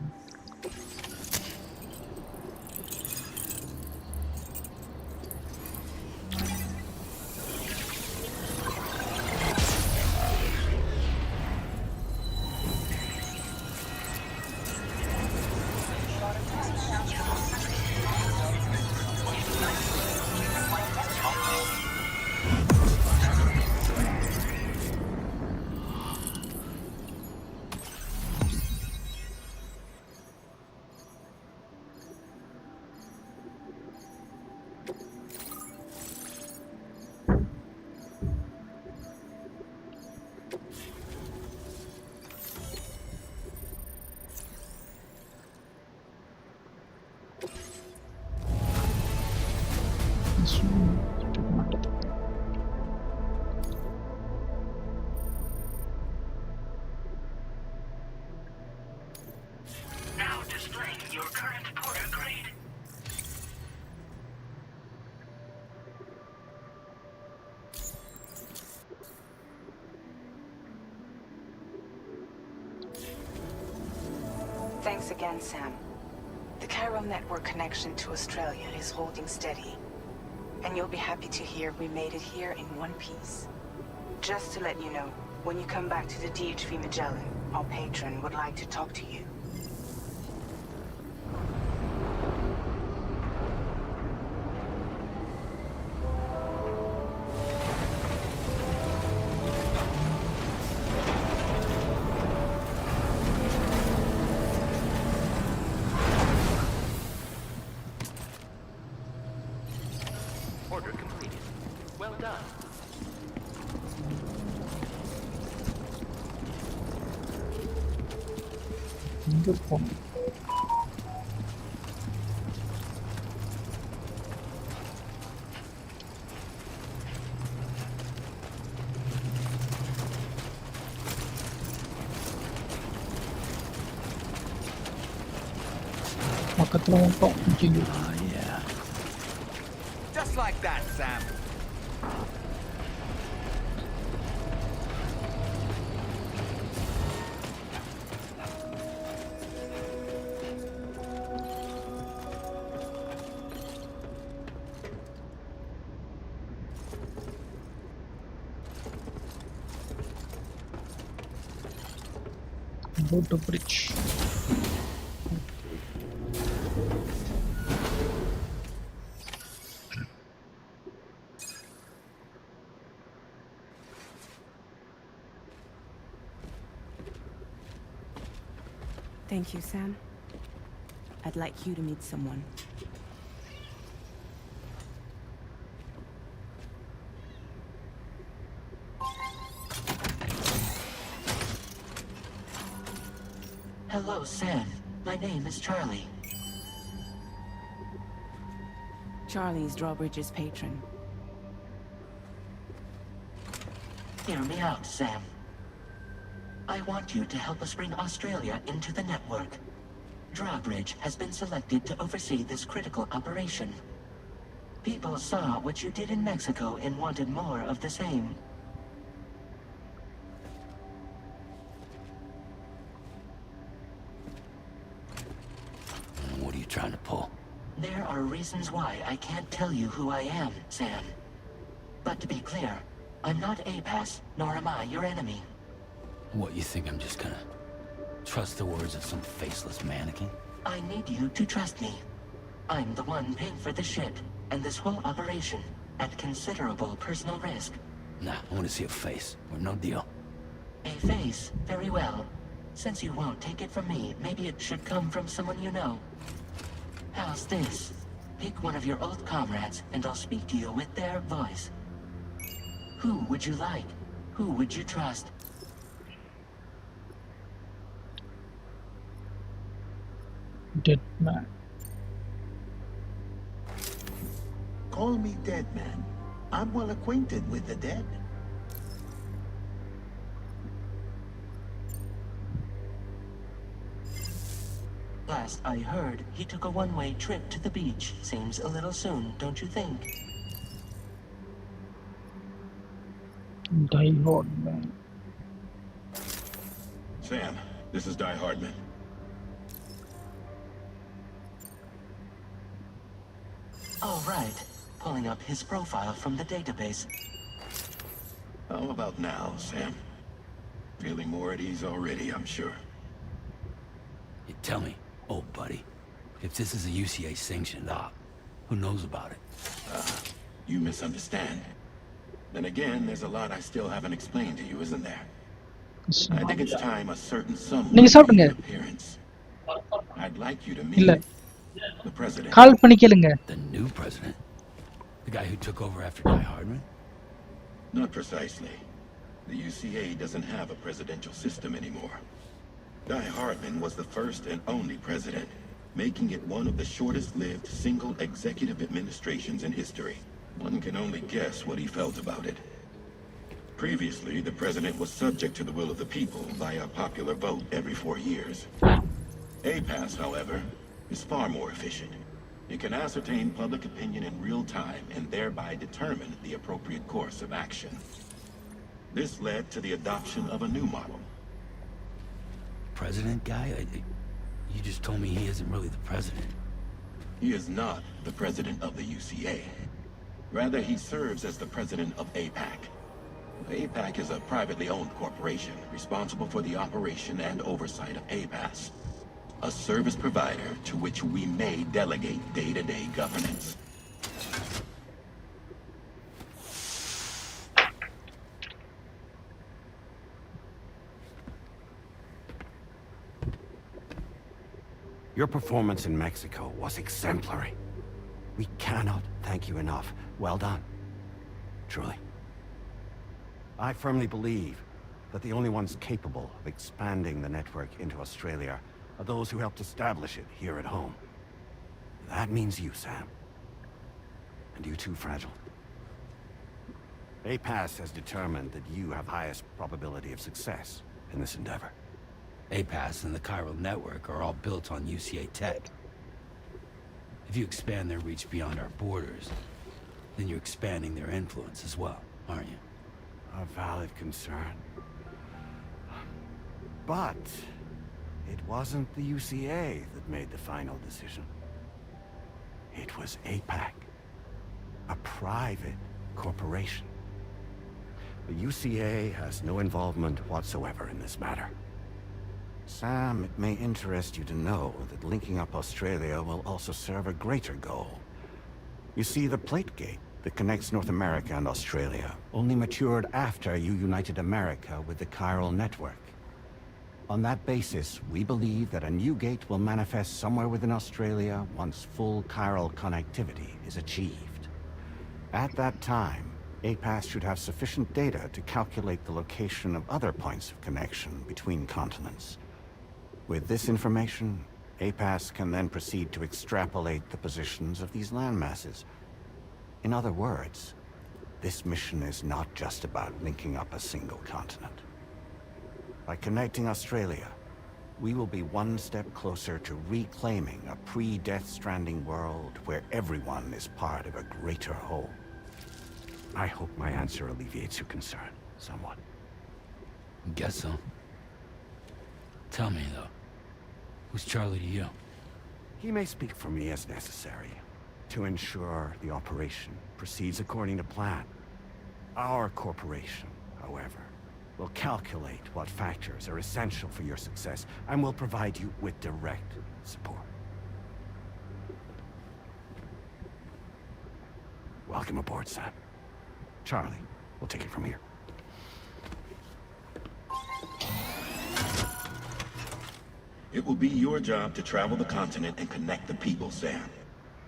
Speaker 1: This one did not.
Speaker 3: Now displaying your current porter grade.
Speaker 2: Thanks again, Sam. The chiral network connection to Australia is holding steady. And you'll be happy to hear we made it here in one piece. Just to let you know, when you come back to the DHV Magellan, our patron would like to talk to you.
Speaker 3: Order completed. Well done.
Speaker 1: Good point. பக்கத்துல மட்டும் continue.
Speaker 4: Yeah.
Speaker 6: Just like that, Sam.
Speaker 1: Go to bridge.
Speaker 2: Thank you, Sam. I'd like you to meet someone.
Speaker 3: Hello, Sam. My name is Charlie.
Speaker 2: Charlie's Drawbridge's patron.
Speaker 3: Hear me out, Sam. I want you to help us bring Australia into the network. Drawbridge has been selected to oversee this critical operation. People saw what you did in Mexico and wanted more of the same.
Speaker 4: What are you trying to pull?
Speaker 3: There are reasons why I can't tell you who I am, Sam. But to be clear, I'm not APAS, nor am I your enemy.
Speaker 4: What, you think I'm just gonna trust the words of some faceless mannequin?
Speaker 3: I need you to trust me. I'm the one paying for the shit, and this whole operation, at considerable personal risk.
Speaker 4: Nah, I want to see a face, or no deal.
Speaker 3: A face, very well. Since you won't take it from me, maybe it should come from someone you know. How's this? Pick one of your old comrades, and I'll speak to you with their voice. Who would you like? Who would you trust?
Speaker 1: Dead man.
Speaker 7: Call me Dead Man. I'm well acquainted with the dead.
Speaker 3: Last I heard, he took a one-way trip to the beach. Seems a little soon, don't you think?
Speaker 1: Die Hard man.
Speaker 8: Sam, this is Die Hardman.
Speaker 3: All right. Pulling up his profile from the database.
Speaker 8: How about now, Sam? Feeling more at ease already, I'm sure.
Speaker 4: You tell me, old buddy, if this is a UCA sanctioned op, who knows about it?
Speaker 8: You misunderstand. Then again, there's a lot I still haven't explained to you, isn't there? I think it's time a certain someone
Speaker 1: நீங்க சாப்பிடுங்க.
Speaker 8: made an appearance. I'd like you to
Speaker 1: இல்ல
Speaker 8: meet the president.
Speaker 1: கால் பண்ணி கேளுங்க.
Speaker 4: The new president? The guy who took over after Die Hardman?
Speaker 8: Not precisely. The UCA doesn't have a presidential system anymore. Die Hardman was the first and only president, making it one of the shortest-lived single executive administrations in history. One can only guess what he felt about it. Previously, the president was subject to the will of the people via popular vote every 4 years. APAS, however, is far more efficient. It can ascertain public opinion in real time and thereby determine the appropriate course of action. This led to the adoption of a new model.
Speaker 4: President guy? You just told me he isn't really the president.
Speaker 8: He is not the president of the UCA. Rather, he serves as the president of APAC. APAC is a privately owned corporation responsible for the operation and oversight of APAS, a service provider to which we may delegate day-to-day governance.
Speaker 9: Your performance in Mexico was exemplary. We cannot thank you enough. Well done. Truly. I firmly believe that the only ones capable of expanding the network into Australia are those who helped establish it here at home. That means you, Sam. And you too, Fragile. APAS has determined that you have highest probability of success in this endeavor.
Speaker 4: APAS and the chiral network are all built on UCA tech. If you expand their reach beyond our borders, then you're expanding their influence as well, aren't you?
Speaker 9: A valid concern. But it wasn't the UCA that made the final decision. It was APAC, a private corporation. The UCA has no involvement whatsoever in this matter. Sam, it may interest you to know that linking up Australia will also serve a greater goal. You see, the plate gate that connects North America and Australia only matured after you united America with the chiral network. On that basis, we believe that a new gate will manifest somewhere within Australia once full chiral connectivity is achieved. At that time, APAS should have sufficient data to calculate the location of other points of connection between continents. With this information, APAS can then proceed to extrapolate the positions of these landmasses. In other words, this mission is not just about linking up a single continent. By connecting Australia, we will be one step closer to reclaiming a pre-Death Stranding world where everyone is part of a greater whole. I hope my answer alleviates your concern somewhat.
Speaker 4: Guess so. Tell me, though. Who's Charlie to you?
Speaker 9: He may speak for me as necessary to ensure the operation proceeds according to plan. Our corporation, however, will calculate what factors are essential for your success and will provide you with direct support. Welcome aboard, Sam. Charlie, we'll take it from here.
Speaker 8: It will be your job to travel the continent and connect the people, Sam.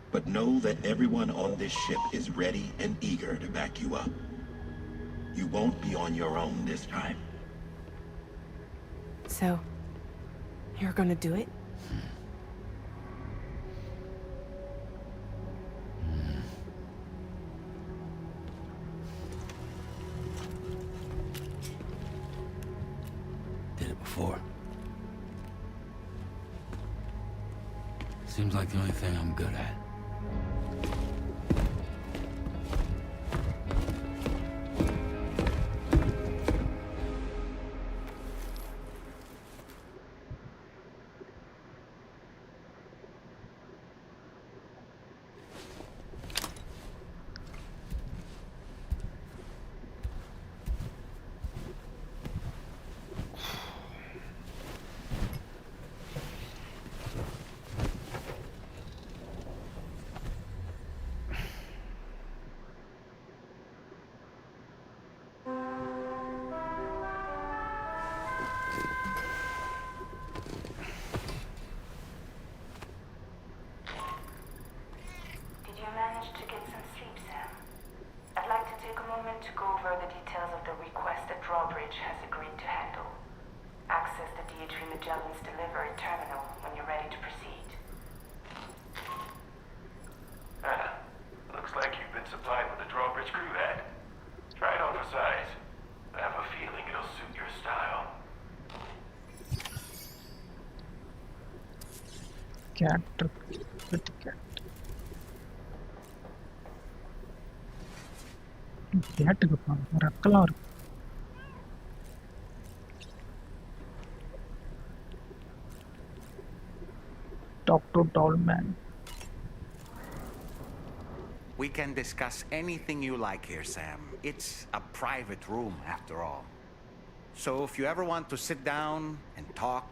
Speaker 8: But know that everyone on this ship is ready and eager to back you up. You won't be on your own this time.
Speaker 2: So, you're gonna do it?
Speaker 4: Did it before. Seems like the only thing I'm good at.
Speaker 10: To go over the details of the request that Drawbridge has agreed to handle. Access the DH3 Magellan's delivery terminal when you're ready to proceed.
Speaker 11: Looks like you've been supplied with a Drawbridge crew head. Try it on for size. I have a feeling it'll suit your style.
Speaker 1: Cat, pretty cat. கேட்டுக்கு போகணும் ரெக்கெல்லாம் இருக்கு. Talk to tall man.
Speaker 6: We can discuss anything you like here, Sam. It's a private room, after all. So if you ever want to sit down and talk,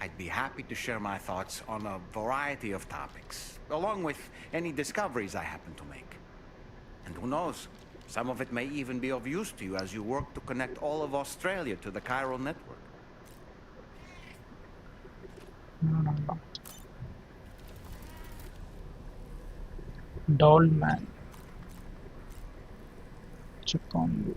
Speaker 6: I'd be happy to share my thoughts on a variety of topics, along with any discoveries I happen to make. And who knows? Some of it may even be of use to you as you work to connect all of Australia to the chiral network.
Speaker 1: Doll man. Check on you.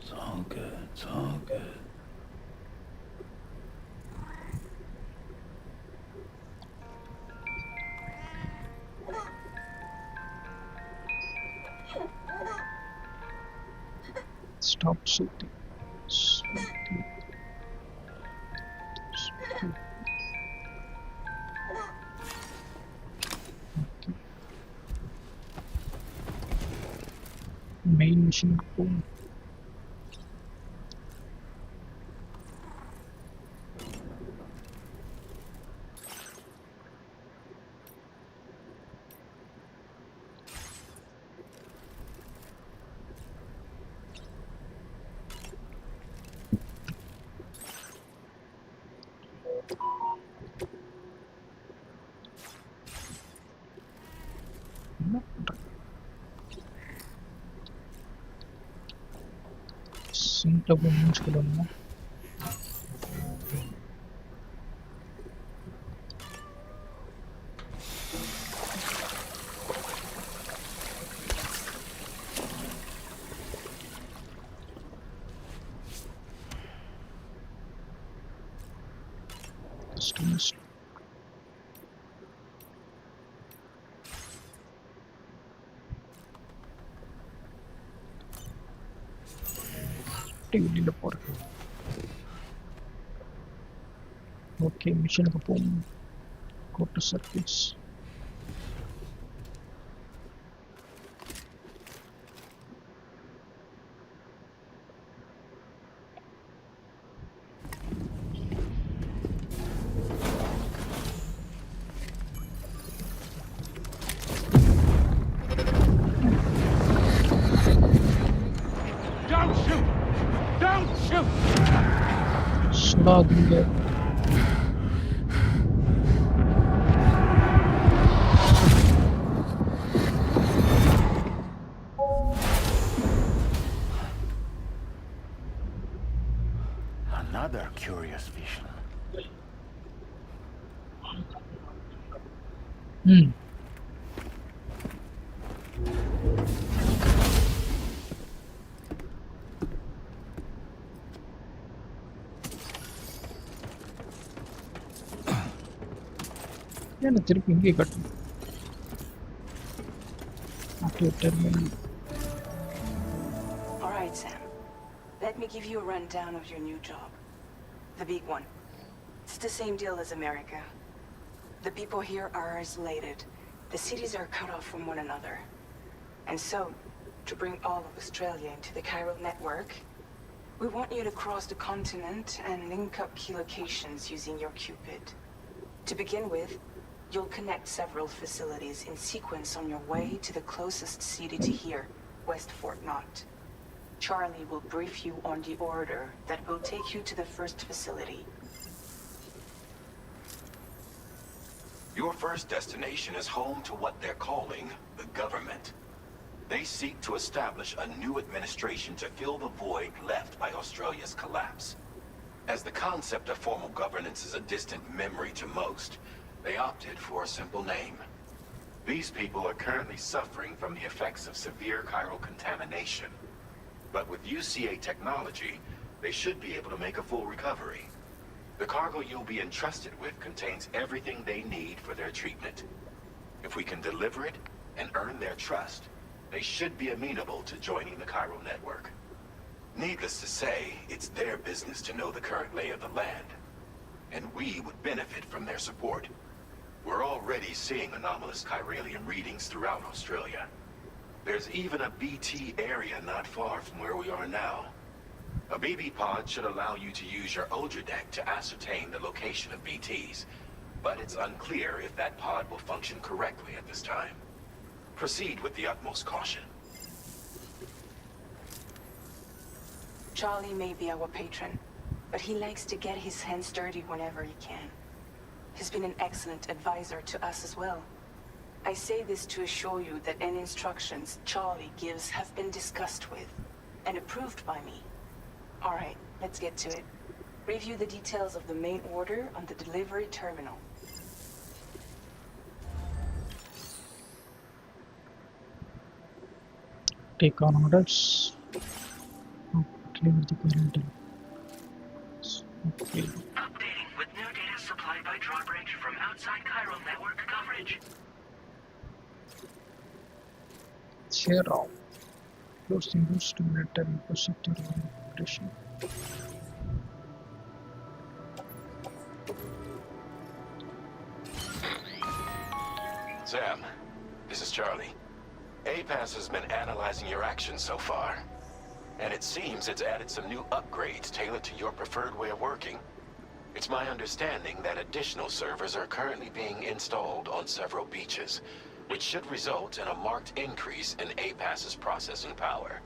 Speaker 4: It's all good. It's all good.
Speaker 1: Stop shooting. Okay. Main machine room. Simple musculum. continuously. வெளியில போறேன். Okay, மிஷனுக்கு போகும். Go to surface.
Speaker 6: Don't shoot! Don't shoot!
Speaker 1: சுடாதீங்க.
Speaker 9: Another curious vision.
Speaker 1: ம். என்ன திருப்பி இங்கே கட்டணும்? Active terminal.
Speaker 2: All right, Sam. Let me give you a rundown of your new job. The big one. It's the same deal as America. The people here are isolated. The cities are cut off from one another. And so, to bring all of Australia into the chiral network, we want you to cross the continent and link up key locations using your Cupid. To begin with, you'll connect several facilities in sequence on your way to the closest city to here, West Fort Knott. Charlie will brief you on the order that will take you to the first facility.
Speaker 8: Your first destination is home to what they're calling the government. They seek to establish a new administration to fill the void left by Australia's collapse. As the concept of formal governance is a distant memory to most, they opted for a simple name. These people are currently suffering from the effects of severe chiral contamination. But with UCA technology, they should be able to make a full recovery. The cargo you'll be entrusted with contains everything they need for their treatment. If we can deliver it and earn their trust, they should be amenable to joining the chiral network. Needless to say, it's their business to know the current lay of the land, and we would benefit from their support. We're already seeing anomalous chiralian readings throughout Australia. There's even a BT area not far from where we are now. A BB pod should allow you to use your Ultra deck to ascertain the location of BTs, but it's unclear if that pod will function correctly at this time. Proceed with the utmost caution.
Speaker 2: Charlie may be our patron, but he likes to get his hands dirty whenever he can. He's been an excellent advisor to us as well. I say this to assure you that any instructions Charlie gives have been discussed with and approved by me. All right, let's get to it. Review the details of the main order on the delivery terminal.
Speaker 1: Take on orders. Clear the current. Okay.
Speaker 3: Updating with new data supplied by drawbridge from outside chiral network coverage.
Speaker 1: Share all. Close windows to monitor infrastructure operation.
Speaker 8: Sam, this is Charlie. APAS has been analyzing your actions so far, and it seems it's added some new upgrades tailored to your preferred way of working. It's my understanding that additional servers are currently being installed on several beaches, which should result in a marked increase in APAS's processing power.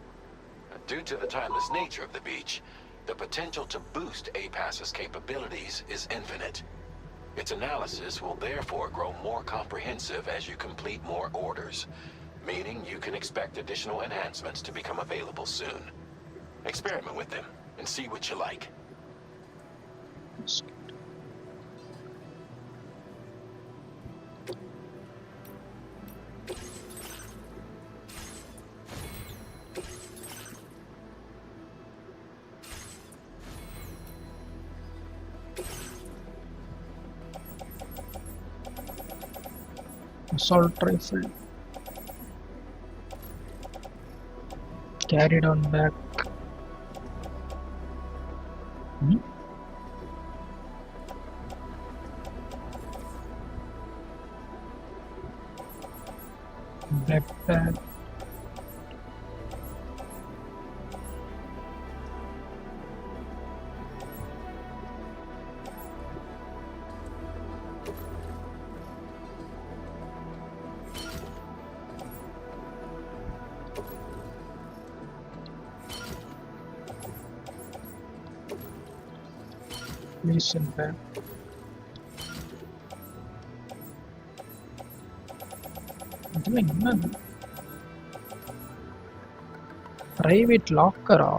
Speaker 8: Due to the timeless nature of the beach, the potential to boost APAS's capabilities is infinite. Its analysis will therefore grow more comprehensive as you complete more orders, meaning you can expect additional enhancements to become available soon. Experiment with them and see what you like.
Speaker 1: Assault rifle. Carried on back. Backpack. Listen back. என்னது private லாக்கரா?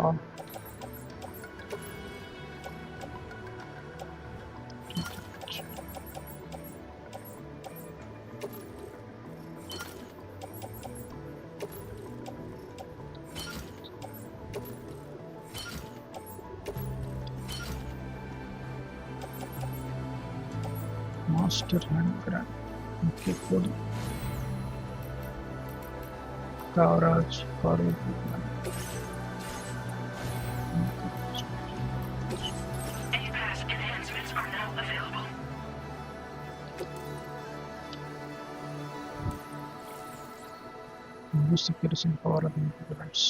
Speaker 1: Master hand. Okay போடு. Garage,
Speaker 10: A-Pass enhancements are now available.
Speaker 1: Boost accuracy and power of implements.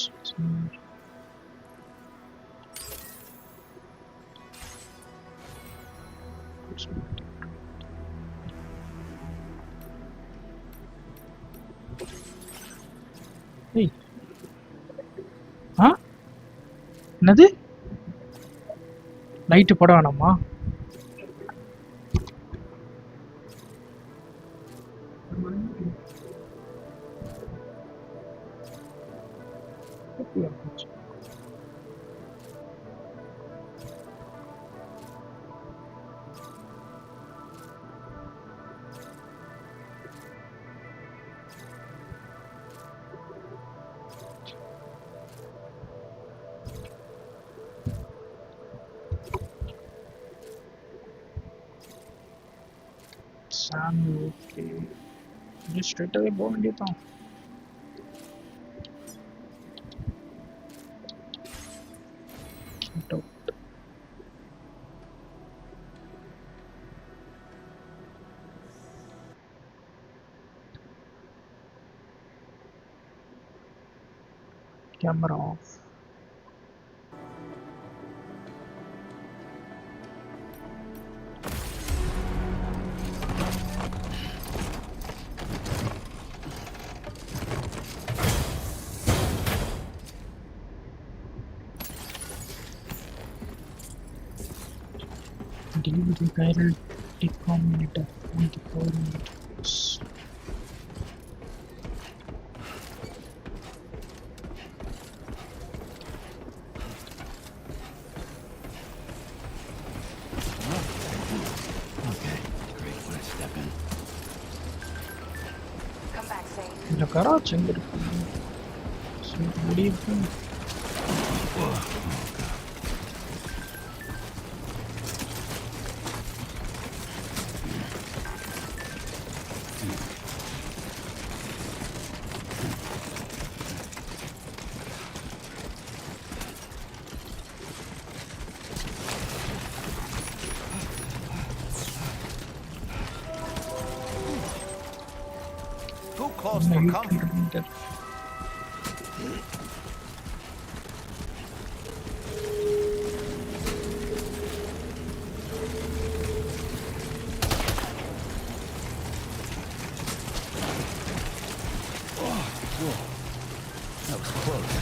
Speaker 1: Hey. என்னது light போட வேணாமா? Okay ஸ்ட்ரெயிட்டாகவே போக வேண்டியதான். Camera off. Deliver the chiral decombinator on the power meters. இந்த கராச் எங்க இருக்கு? முடியுது.
Speaker 6: Too close for comfort.
Speaker 4: That was close.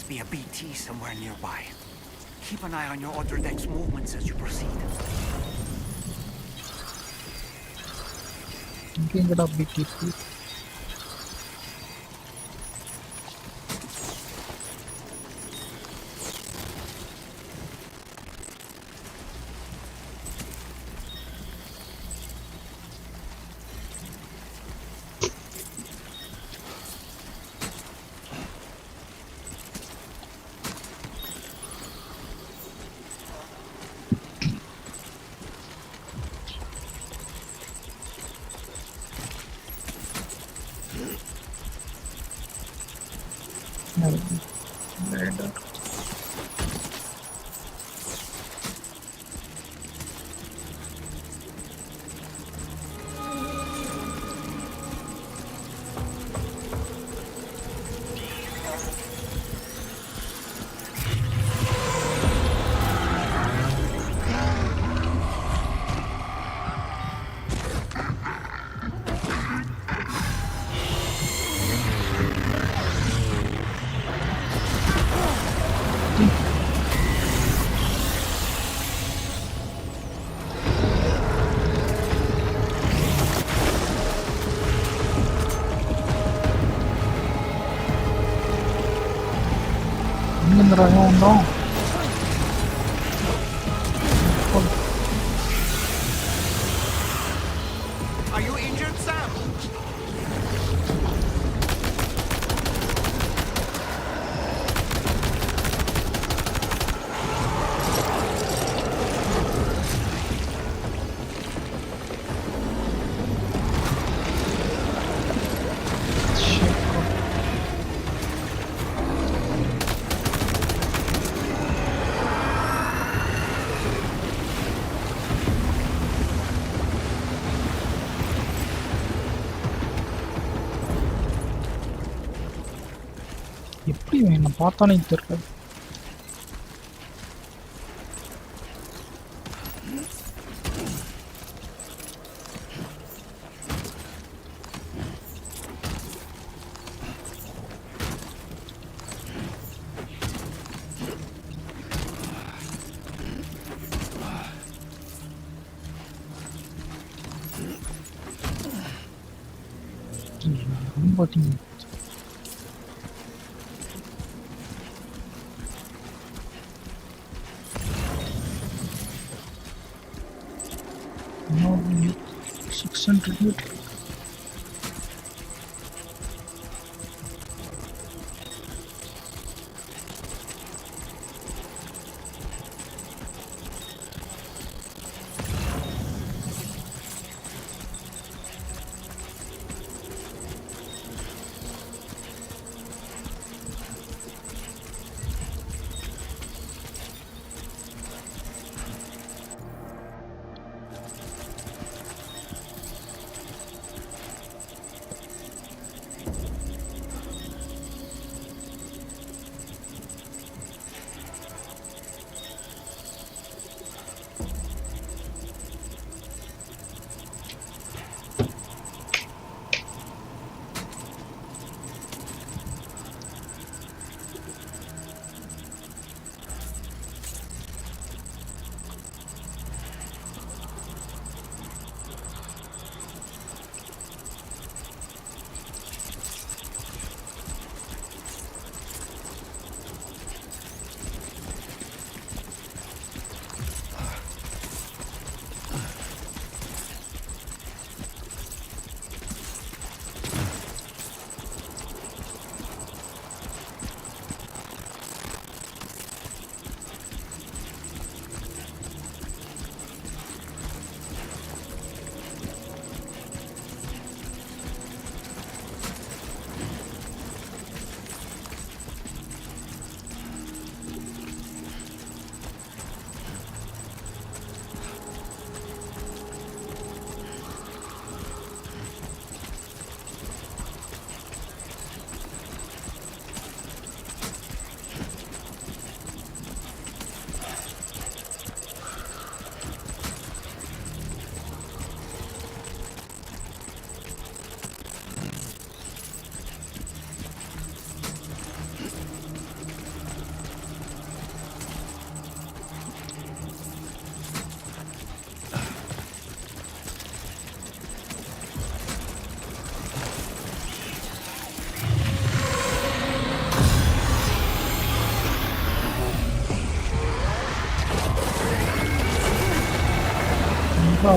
Speaker 6: be a BT somewhere nearby. Keep an eye on your other deck's movements as you proceed.
Speaker 1: Thinking it up BTP. Later. இந்த ரகம் வந்தோம்.
Speaker 6: Are you injured, Sam?
Speaker 1: எப்படி என்ன பார்த்தானே தெரியல. ரொம்ப no, 600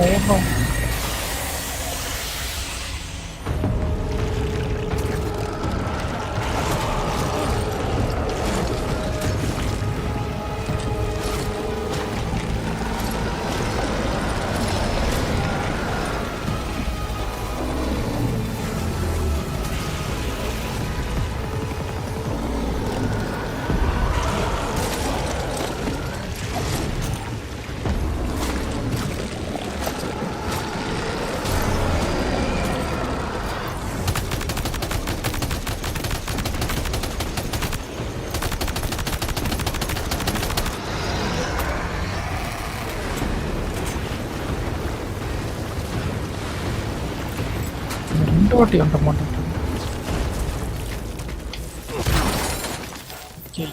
Speaker 1: ஓடுறோம். ரெண்டு வாட்டி வந்துட மாட்டேன். ஓகே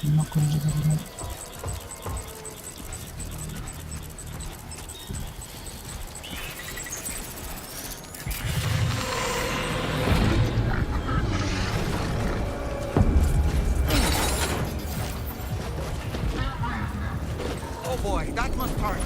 Speaker 1: இன்னும் கொஞ்சம் தூரம்.
Speaker 6: Oh boy, that must hurt.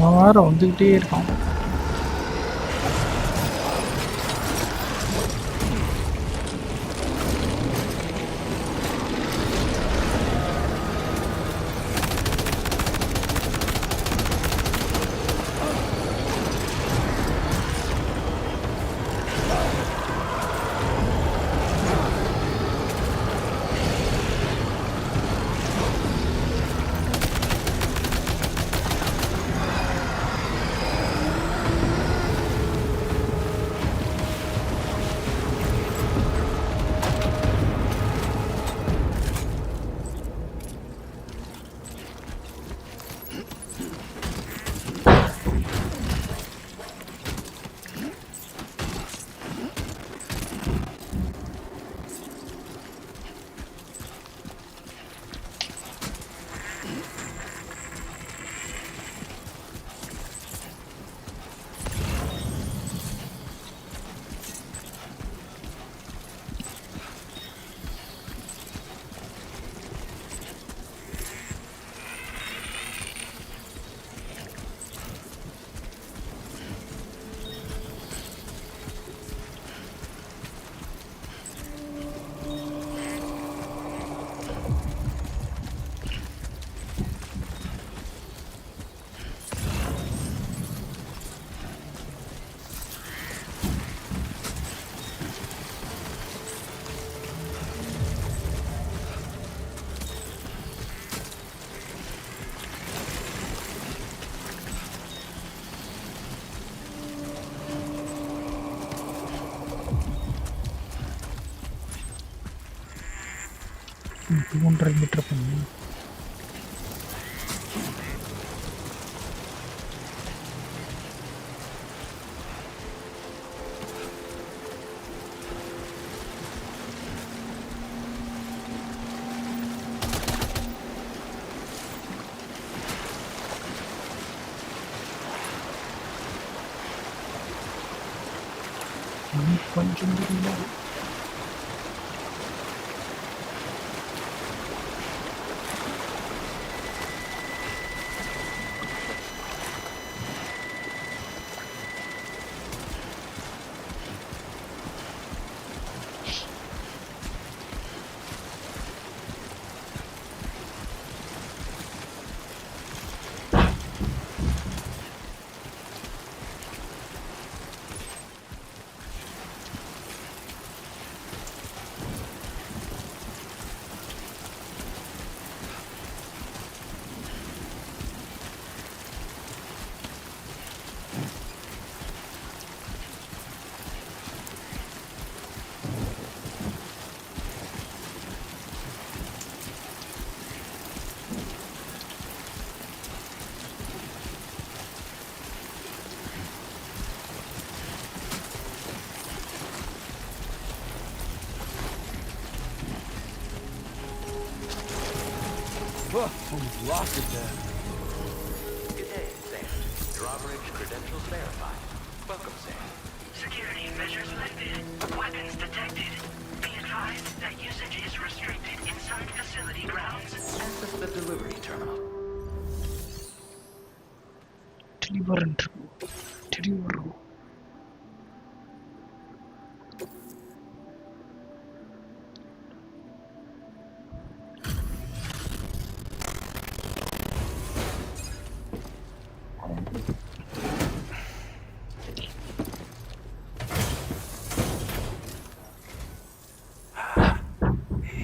Speaker 1: அவன் வேற வந்துக்கிட்டே இருக்கான். Two 100 meter பண்ணி கொஞ்சம் தூரம்
Speaker 9: Almost lost it there.
Speaker 12: Good day, Sam. Drawbridge credentials verified. Welcome, Sam.
Speaker 13: Security measures lifted. Weapons detected. Be advised that usage is restricted inside facility grounds.
Speaker 12: Access the delivery terminal.
Speaker 1: Deliver.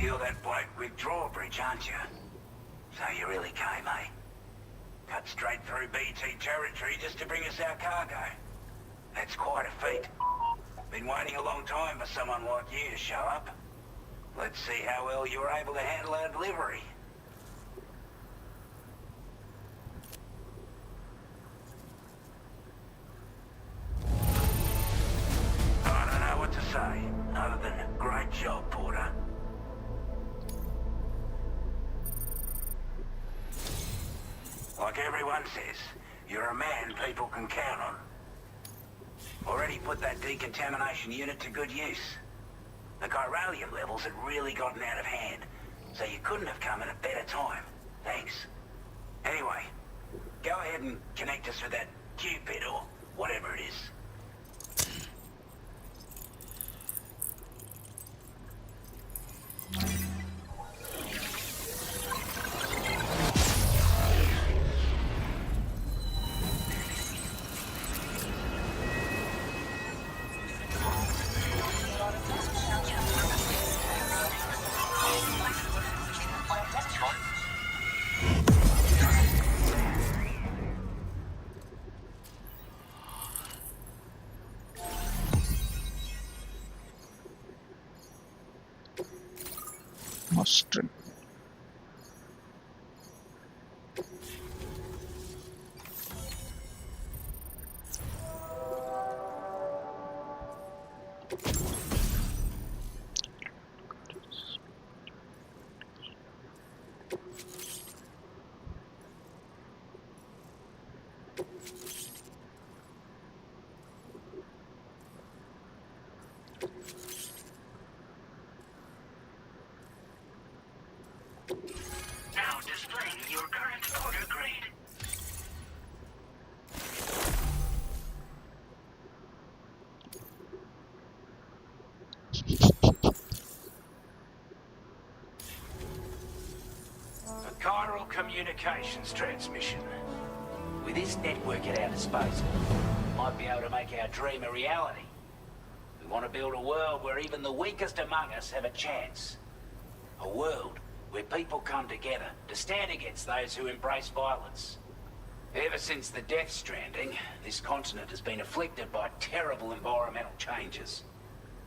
Speaker 14: You're that bloke with drawbridge, aren't you? So you really came, eh? Cut straight through BT territory just to bring us our cargo. That's quite a feat. Been waiting a long time for someone like you to show up. Let's see how well you were able to handle our delivery. I don't know what to say, other than great job, Porter. Like everyone says, you're a man people can count on. Already put that decontamination unit to good use. The chiralium levels had really gotten out of hand, so you couldn't have come at a better time. Thanks. Anyway, go ahead and connect us with that Cupid or whatever it is.
Speaker 1: Mustard.
Speaker 13: Now displaying your current order grade.
Speaker 14: A chiral communications transmission. With this network at our disposal, we might be able to make our dream a reality. We want to build a world where even the weakest among us have a chance. A world where people come together to stand against those who embrace violence. Ever since the Death Stranding, this continent has been afflicted by terrible environmental changes.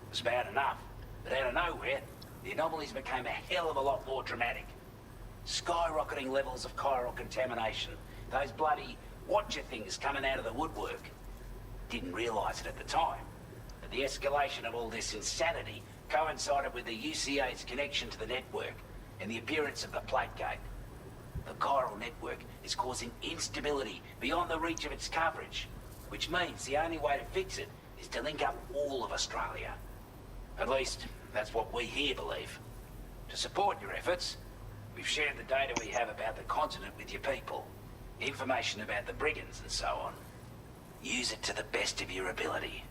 Speaker 14: It was bad enough, but out of nowhere, the anomalies became a hell of a lot more dramatic. Skyrocketing levels of chiral contamination, those bloody watcher things coming out of the woodwork. Didn't realise it at the time, but the escalation of all this insanity coincided with the UCA's connection to the network and the appearance of the plate gate. The chiral network is causing instability beyond the reach of its coverage, which means the only way to fix it is to link up all of Australia. At least, that's what we here believe. To support your efforts, we've shared the data we have about the continent with your people, information about the brigands and so on. Use it to the best of your ability.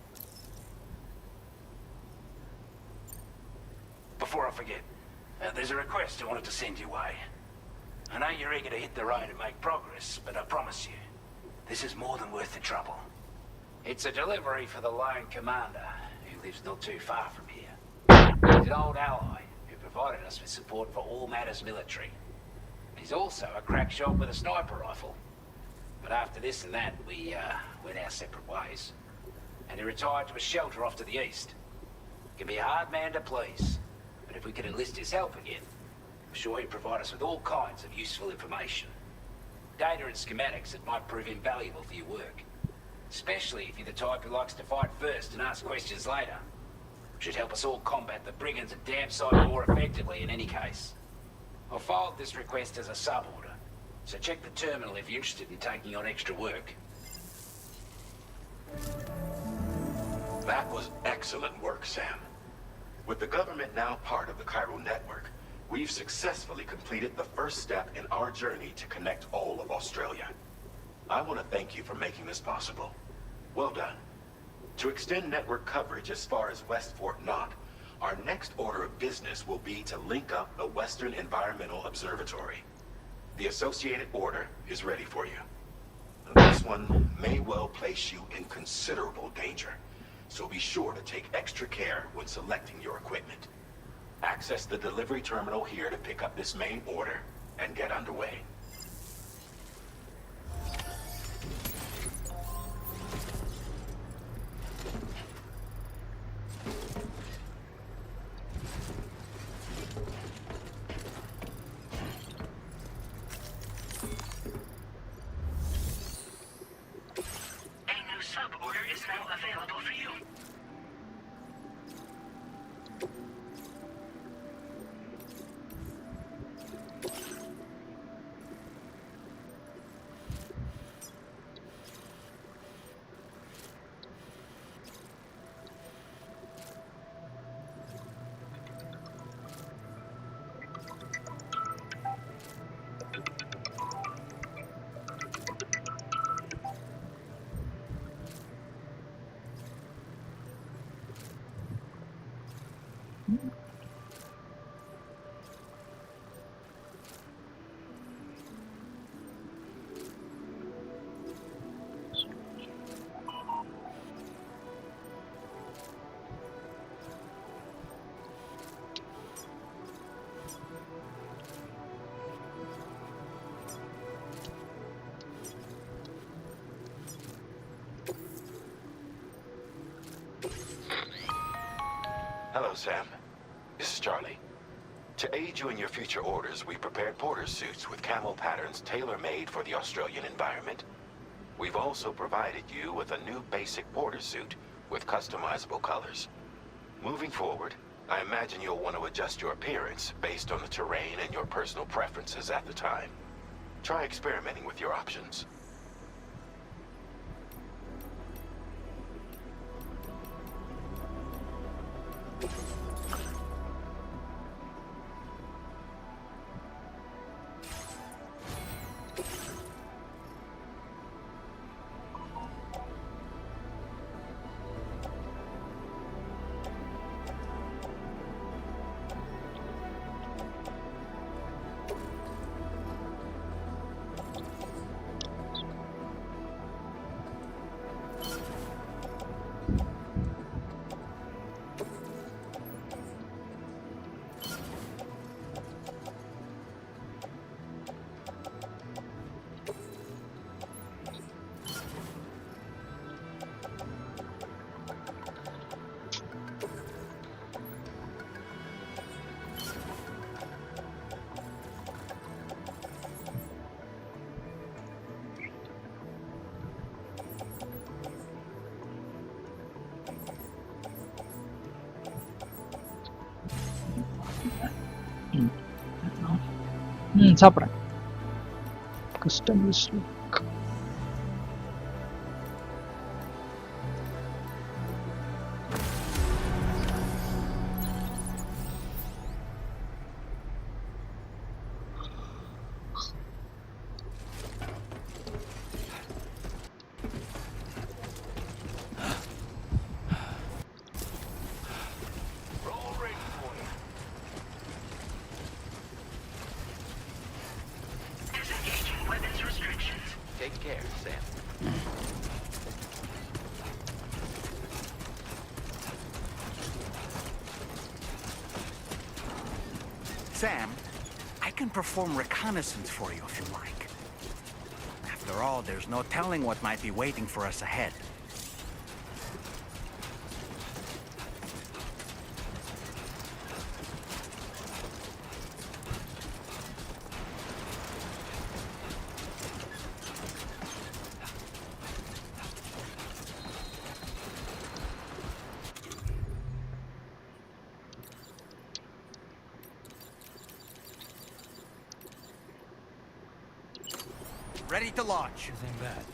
Speaker 14: Before I forget, there's a request I wanted to send your way. I know you're eager to hit the road and make progress, but I promise you, this is more than worth the trouble. It's a delivery for the lone commander, who lives not too far from here. He's an old ally who provided us with support for all matters military. He's also a crack shot with a sniper rifle. But after this and that, we went our separate ways. And he retired to a shelter off to the east. Can be a hard man to please. But if we could enlist his help again, I'm sure he'd provide us with all kinds of useful information. Data and schematics that might prove invaluable for your work. Especially if you're the type who likes to fight first and ask questions later. Should help us all combat the brigands a damn sight more effectively in any case. I filed this request as a sub-order, so check the terminal if you're interested in taking on extra work.
Speaker 11: That was excellent work, Sam. With the government now part of the Chiral network, we've successfully completed the first step in our journey to connect all of Australia. I want to thank you for making this possible. Well done. To extend network coverage as far as West Fort Knott, our next order of business will be to link up the Western Environmental Observatory. The associated order is ready for you. This one may well place you in considerable danger, so be sure to take extra care when selecting your equipment. Access the delivery terminal here to pick up this main order and get underway.
Speaker 13: Sub-order is now available for you.
Speaker 11: Hello, Sam. This is Charlie. To aid you in your future orders, we prepared porter suits with camo patterns tailor-made for the Australian environment. We've also provided you with a new basic porter suit with customizable colors. Moving forward, I imagine you'll want to adjust your appearance based on the terrain and your personal preferences at the time. Try experimenting with your options.
Speaker 1: சாப்பிட்றேன். Customise look.
Speaker 12: Take care, Sam.
Speaker 6: Sam, I can perform reconnaissance for you if you like. After all, there's no telling what might be waiting for us ahead. ready to launch.
Speaker 5: This ain't bad.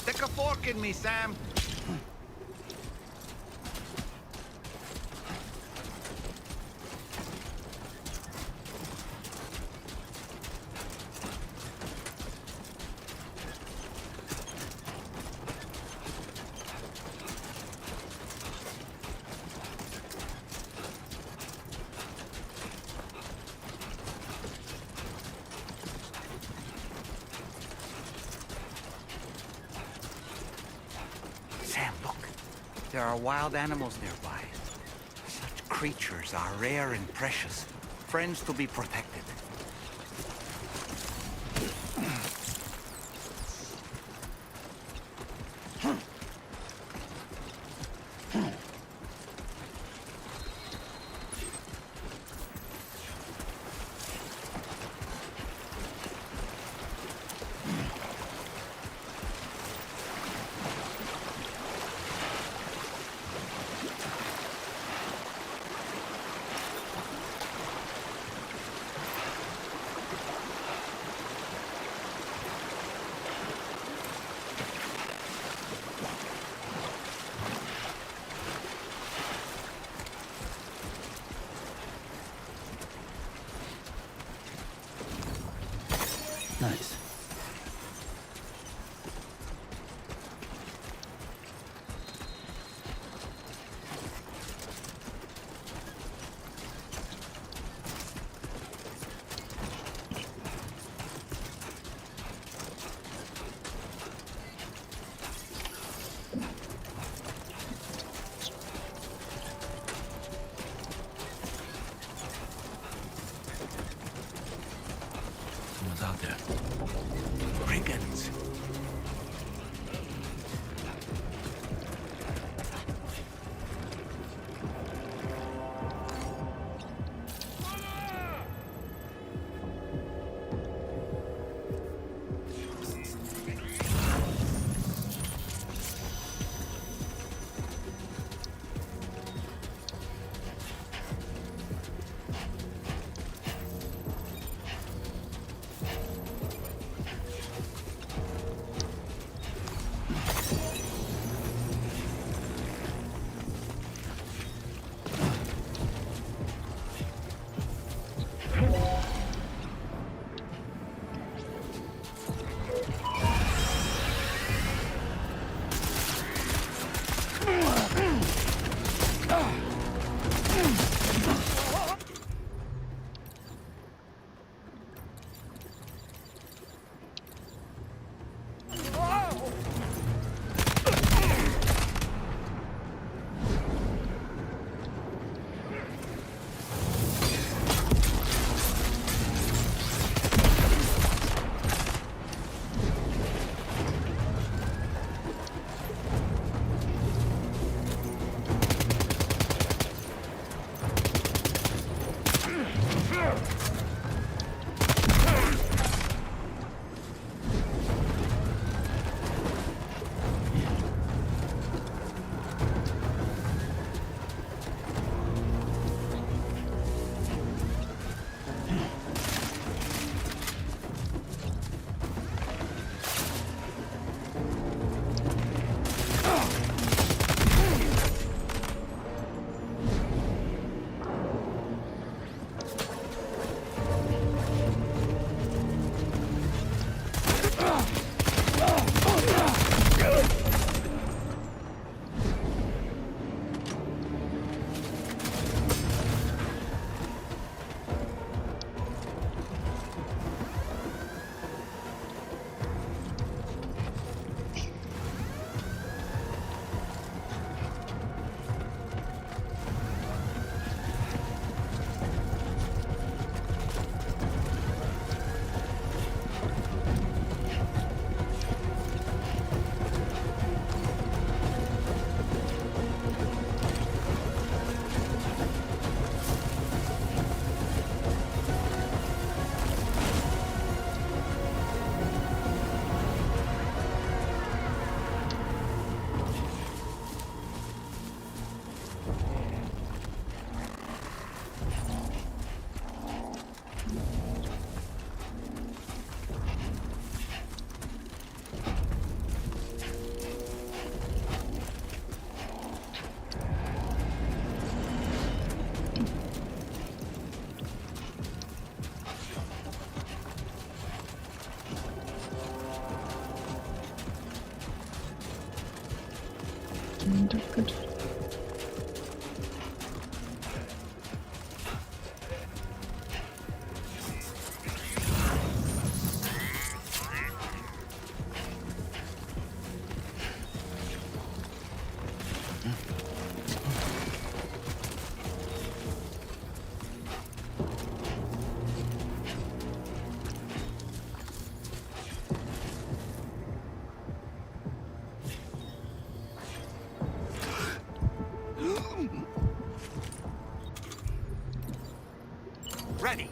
Speaker 6: Stick a fork in me, Sam. Sam, look. There are wild animals nearby. Such creatures are rare and precious. Friends to be protected. Ready.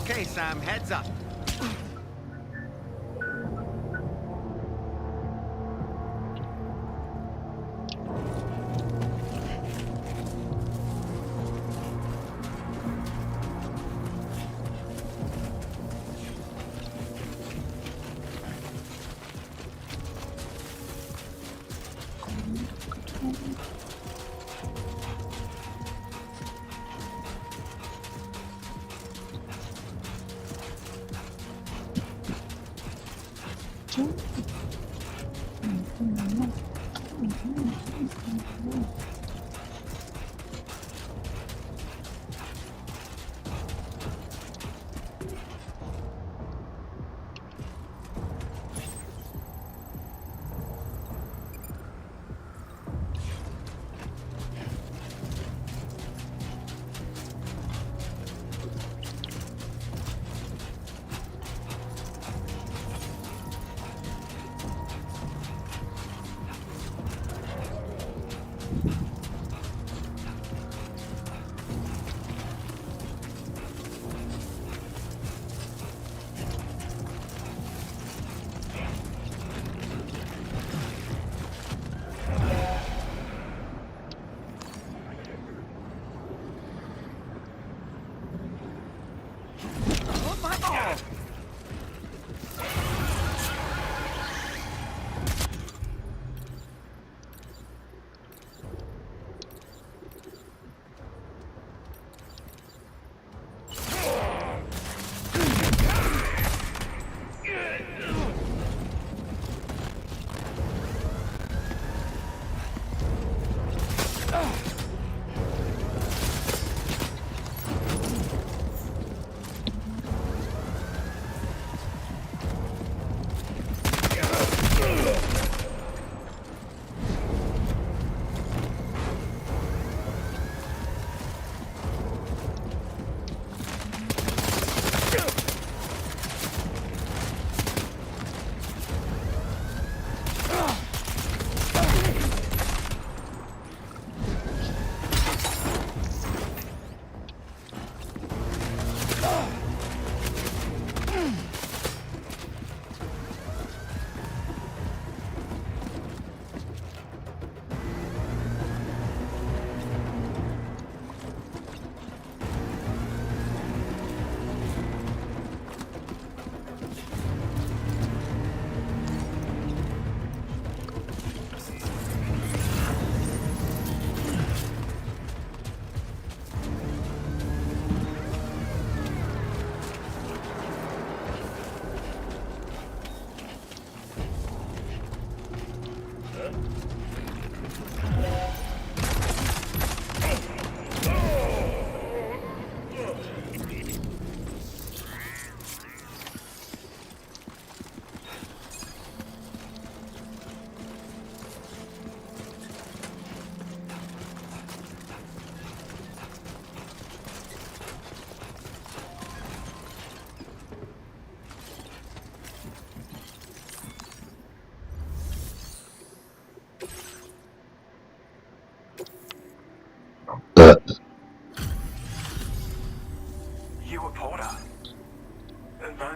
Speaker 6: Okay, Sam, heads up.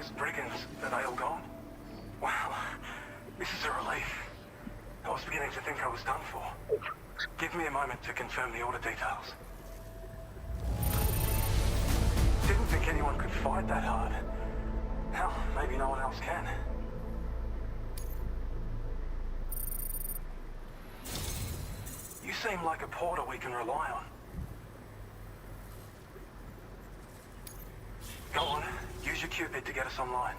Speaker 15: those brigands, are they all gone? Wow, this is a relief. I was beginning to think I was done for. Give me a moment to confirm the order details. Didn't think anyone could fight that hard. Hell, maybe no one else can. You seem like a porter we can rely on. Go on, use your Cupid to get us online.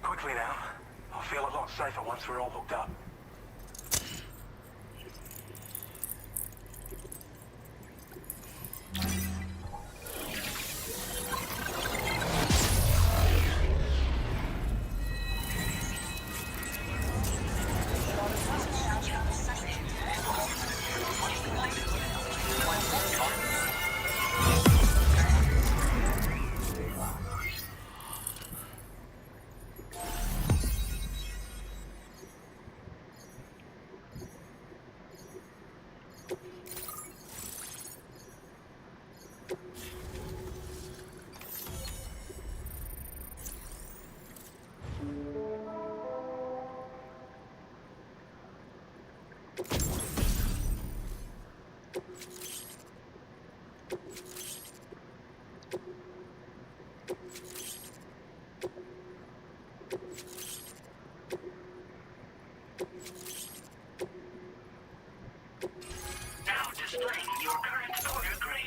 Speaker 15: Quickly now. I'll feel a lot safer once we're all hooked up.
Speaker 13: Now displaying your current order grade.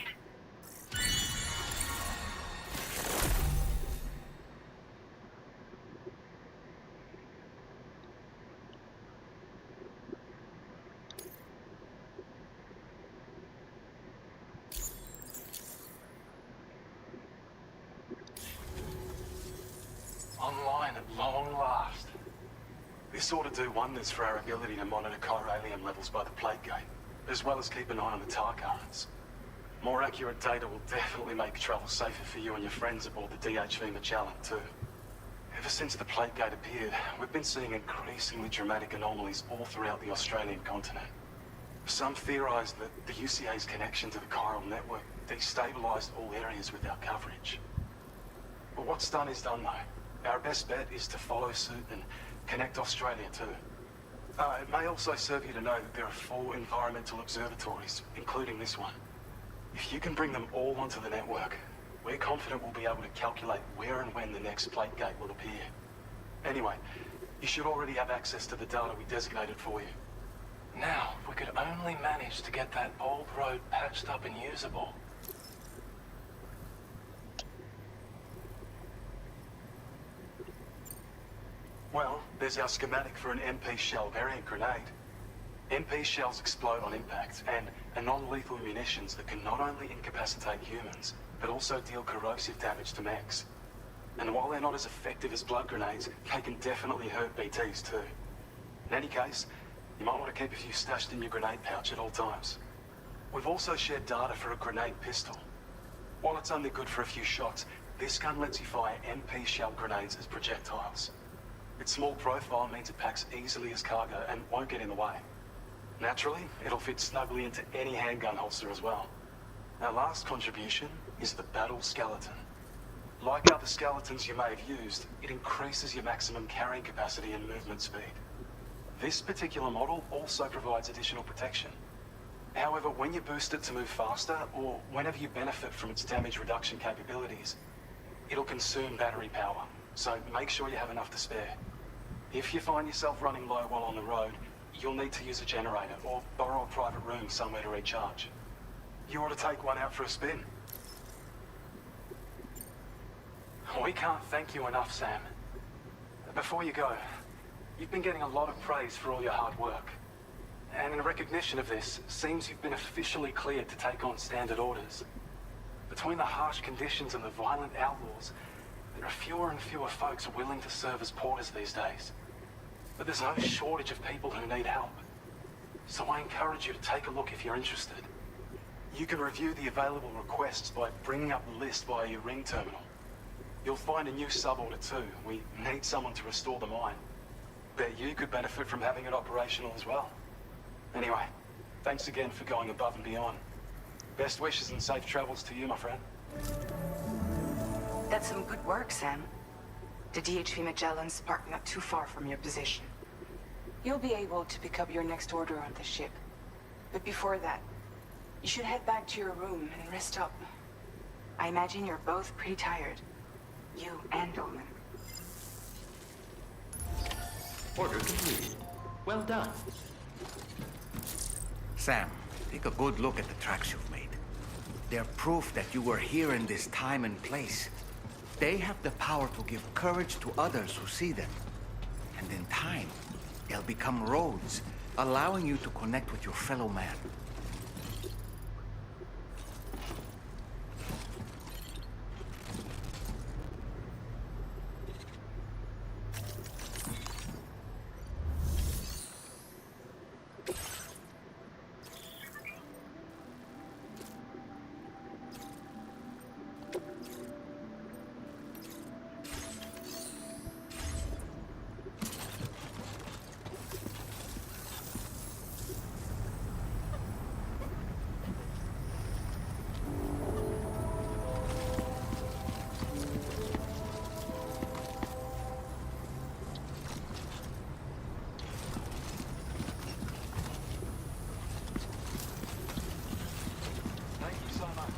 Speaker 15: Online at long last. This ought to do wonders for our ability to monitor chiralium levels by the plague gate, as well as keep an eye on the tar currents. More accurate data will definitely make travel safer for you and your friends aboard the DHV Magellan too. Ever since the plague gate appeared, we've been seeing increasingly dramatic anomalies all throughout the Australian continent. Some theorise that the UCA's connection to the chiral network destabilised all areas with our coverage. But what's done is done though. Our best bet is to follow suit and connect Australia too. It may also serve you to know that there are 4 environmental observatories, including this one. If you can bring them all onto the network, we're confident we'll be able to calculate where and when the next plague gate will appear. Anyway, you should already have access to the data we designated for you. Now, if we could only manage to get that old road patched up and usable. Well, there's our schematic for an MP shell variant grenade. MP shells explode on impact and are non-lethal munitions that can not only incapacitate humans, but also deal corrosive damage to mechs. And while they're not as effective as blood grenades, they can definitely hurt BTs too. In any case, you might want to keep a few stashed in your grenade pouch at all times. We've also shared data for a grenade pistol. While it's only good for a few shots, this gun lets you fire MP shell grenades as projectiles. Its small profile means it packs easily as cargo and won't get in the way. Naturally, it'll fit snugly into any handgun holster as well. Our last contribution is the battle skeleton. Like other skeletons you may have used, it increases your maximum carrying capacity and movement speed. This particular model also provides additional protection. However, when you boost it to move faster, or whenever you benefit from its damage reduction capabilities, it'll consume battery power, so make sure you have enough to spare. If you find yourself running low while on the road, you'll need to use a generator or borrow a private room somewhere to recharge. You ought to take one out for a spin. We can't thank you enough, Sam. Before you go, you've been getting a lot of praise for all your hard work. And in recognition of this, seems you've been officially cleared to take on standard orders. Between the harsh conditions and the violent outlaws, there are fewer and fewer folks willing to serve as porters these days. But there's no shortage of people who need help. So I encourage you to take a look if you're interested. You can review the available requests by bringing up the list via your ring terminal. You'll find a new sub-order too. We need someone to restore the mine. Bet you could benefit from having it operational as well. Anyway, thanks again for going above and beyond. Best wishes and safe travels to you, my friend.
Speaker 2: That's some good work, Sam. The DHV Magellan's parked not too far from your position. You'll be able to pick up your next order on the ship. But before that, you should head back to your room and rest up. I imagine you're both pretty tired. You and Dolman.
Speaker 12: Order complete. Well done.
Speaker 6: Sam, take a good look at the tracks you've made. They're proof that you were here in this time and place. They have the power to give courage to others who see them. And in time, they'll become roads, allowing you to connect with your fellow man.
Speaker 15: Thank you so much.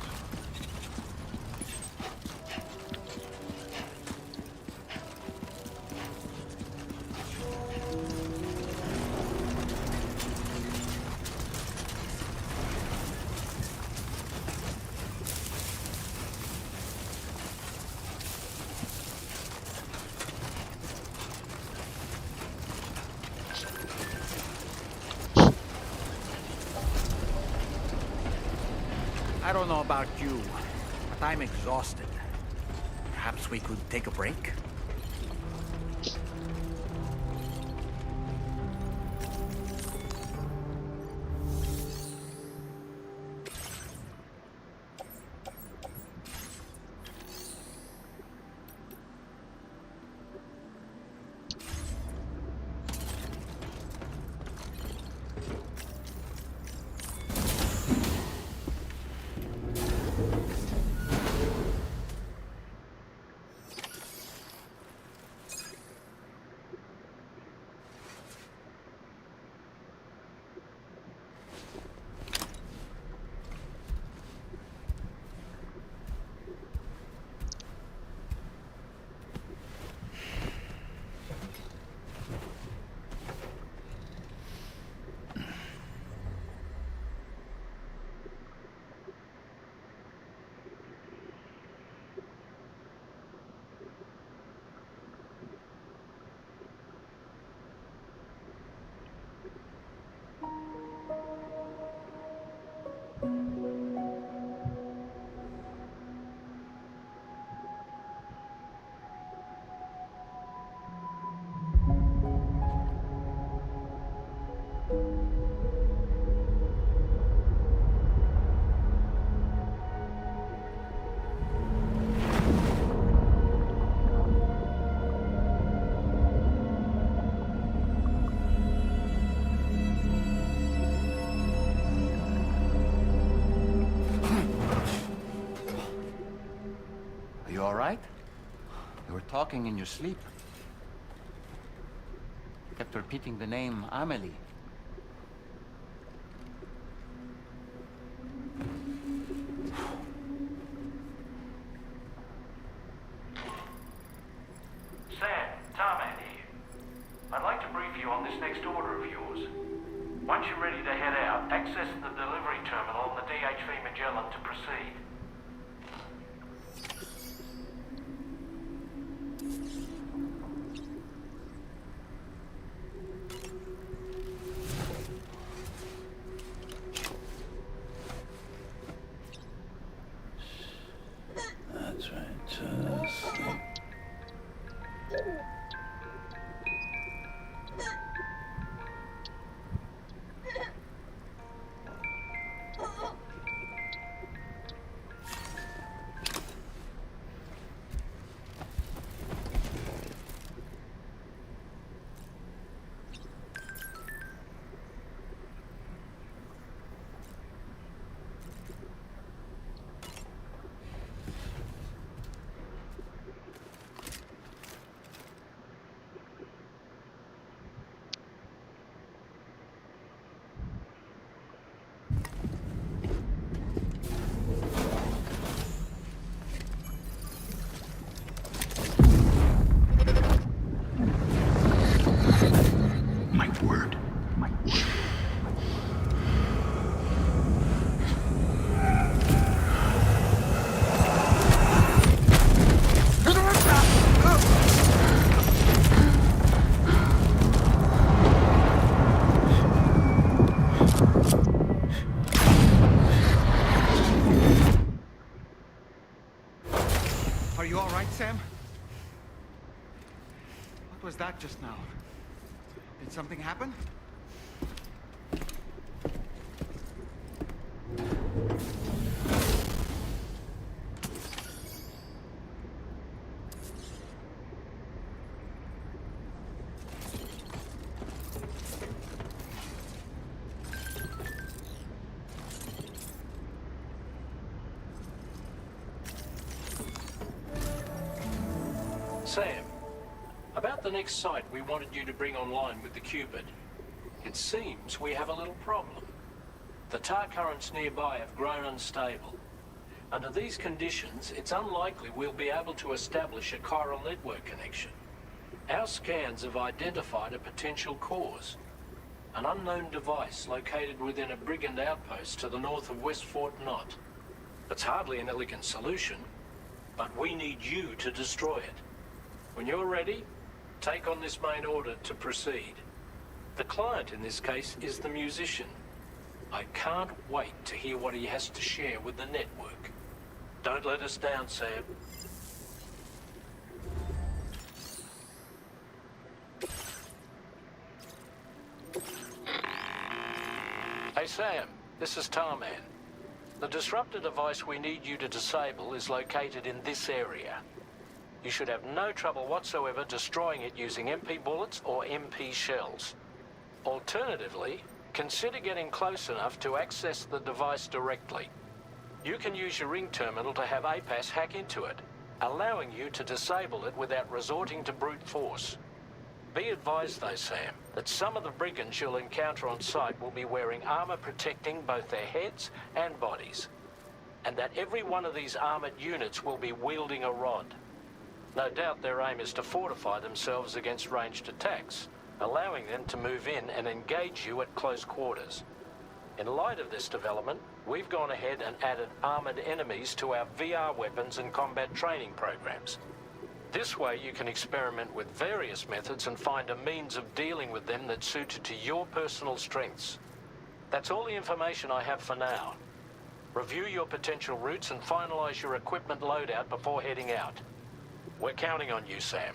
Speaker 6: I don't know about you, but I'm exhausted. Perhaps we could take a break?
Speaker 9: Are you all right? You were talking in your sleep. Kept repeating the name Amelie.
Speaker 13: Sam, Tarman here. I'd like to brief you on this next order of yours. Once you're ready to head out, access the delivery terminal on the DHV Magellan to proceed.
Speaker 4: That's right. Just
Speaker 6: you all right, Sam? What was that just now? Did something happen?
Speaker 5: Sam, about the next site we wanted you to bring online with the Cupid. It seems we have a little problem. The tar currents nearby have grown unstable. Under these conditions, it's unlikely we'll be able to establish a chiral network connection. Our scans have identified a potential cause. An unknown device located within a brigand outpost to the north of West Fort Knott. It's hardly an elegant solution, but we need you to destroy it. When you're ready, take on this main order to proceed. The client in this case is the musician. I can't wait to hear what he has to share with the network. Don't let us down, Sam. Hey Sam, this is Tarman. The disruptor device we need you to disable is located in this area. You should have no trouble whatsoever destroying it using MP bullets or MP shells. Alternatively, consider getting close enough to access the device directly. You can use your ring terminal to have APAS hack into it, allowing you to disable it without resorting to brute force. Be advised though, Sam, that some of the brigands you'll encounter on site will be wearing armor protecting both their heads and bodies, and that every one of these armored units will be wielding a rod. No doubt their aim is to fortify themselves against ranged attacks, allowing them to move in and engage you at close quarters. In light of this development, we've gone ahead and added armored enemies to our VR weapons and combat training programs. This way you can experiment with various methods and find a means of dealing with them that's suited to your personal strengths. That's all the information I have for now. Review your potential routes and finalize your equipment loadout before heading out. We're counting on you, Sam.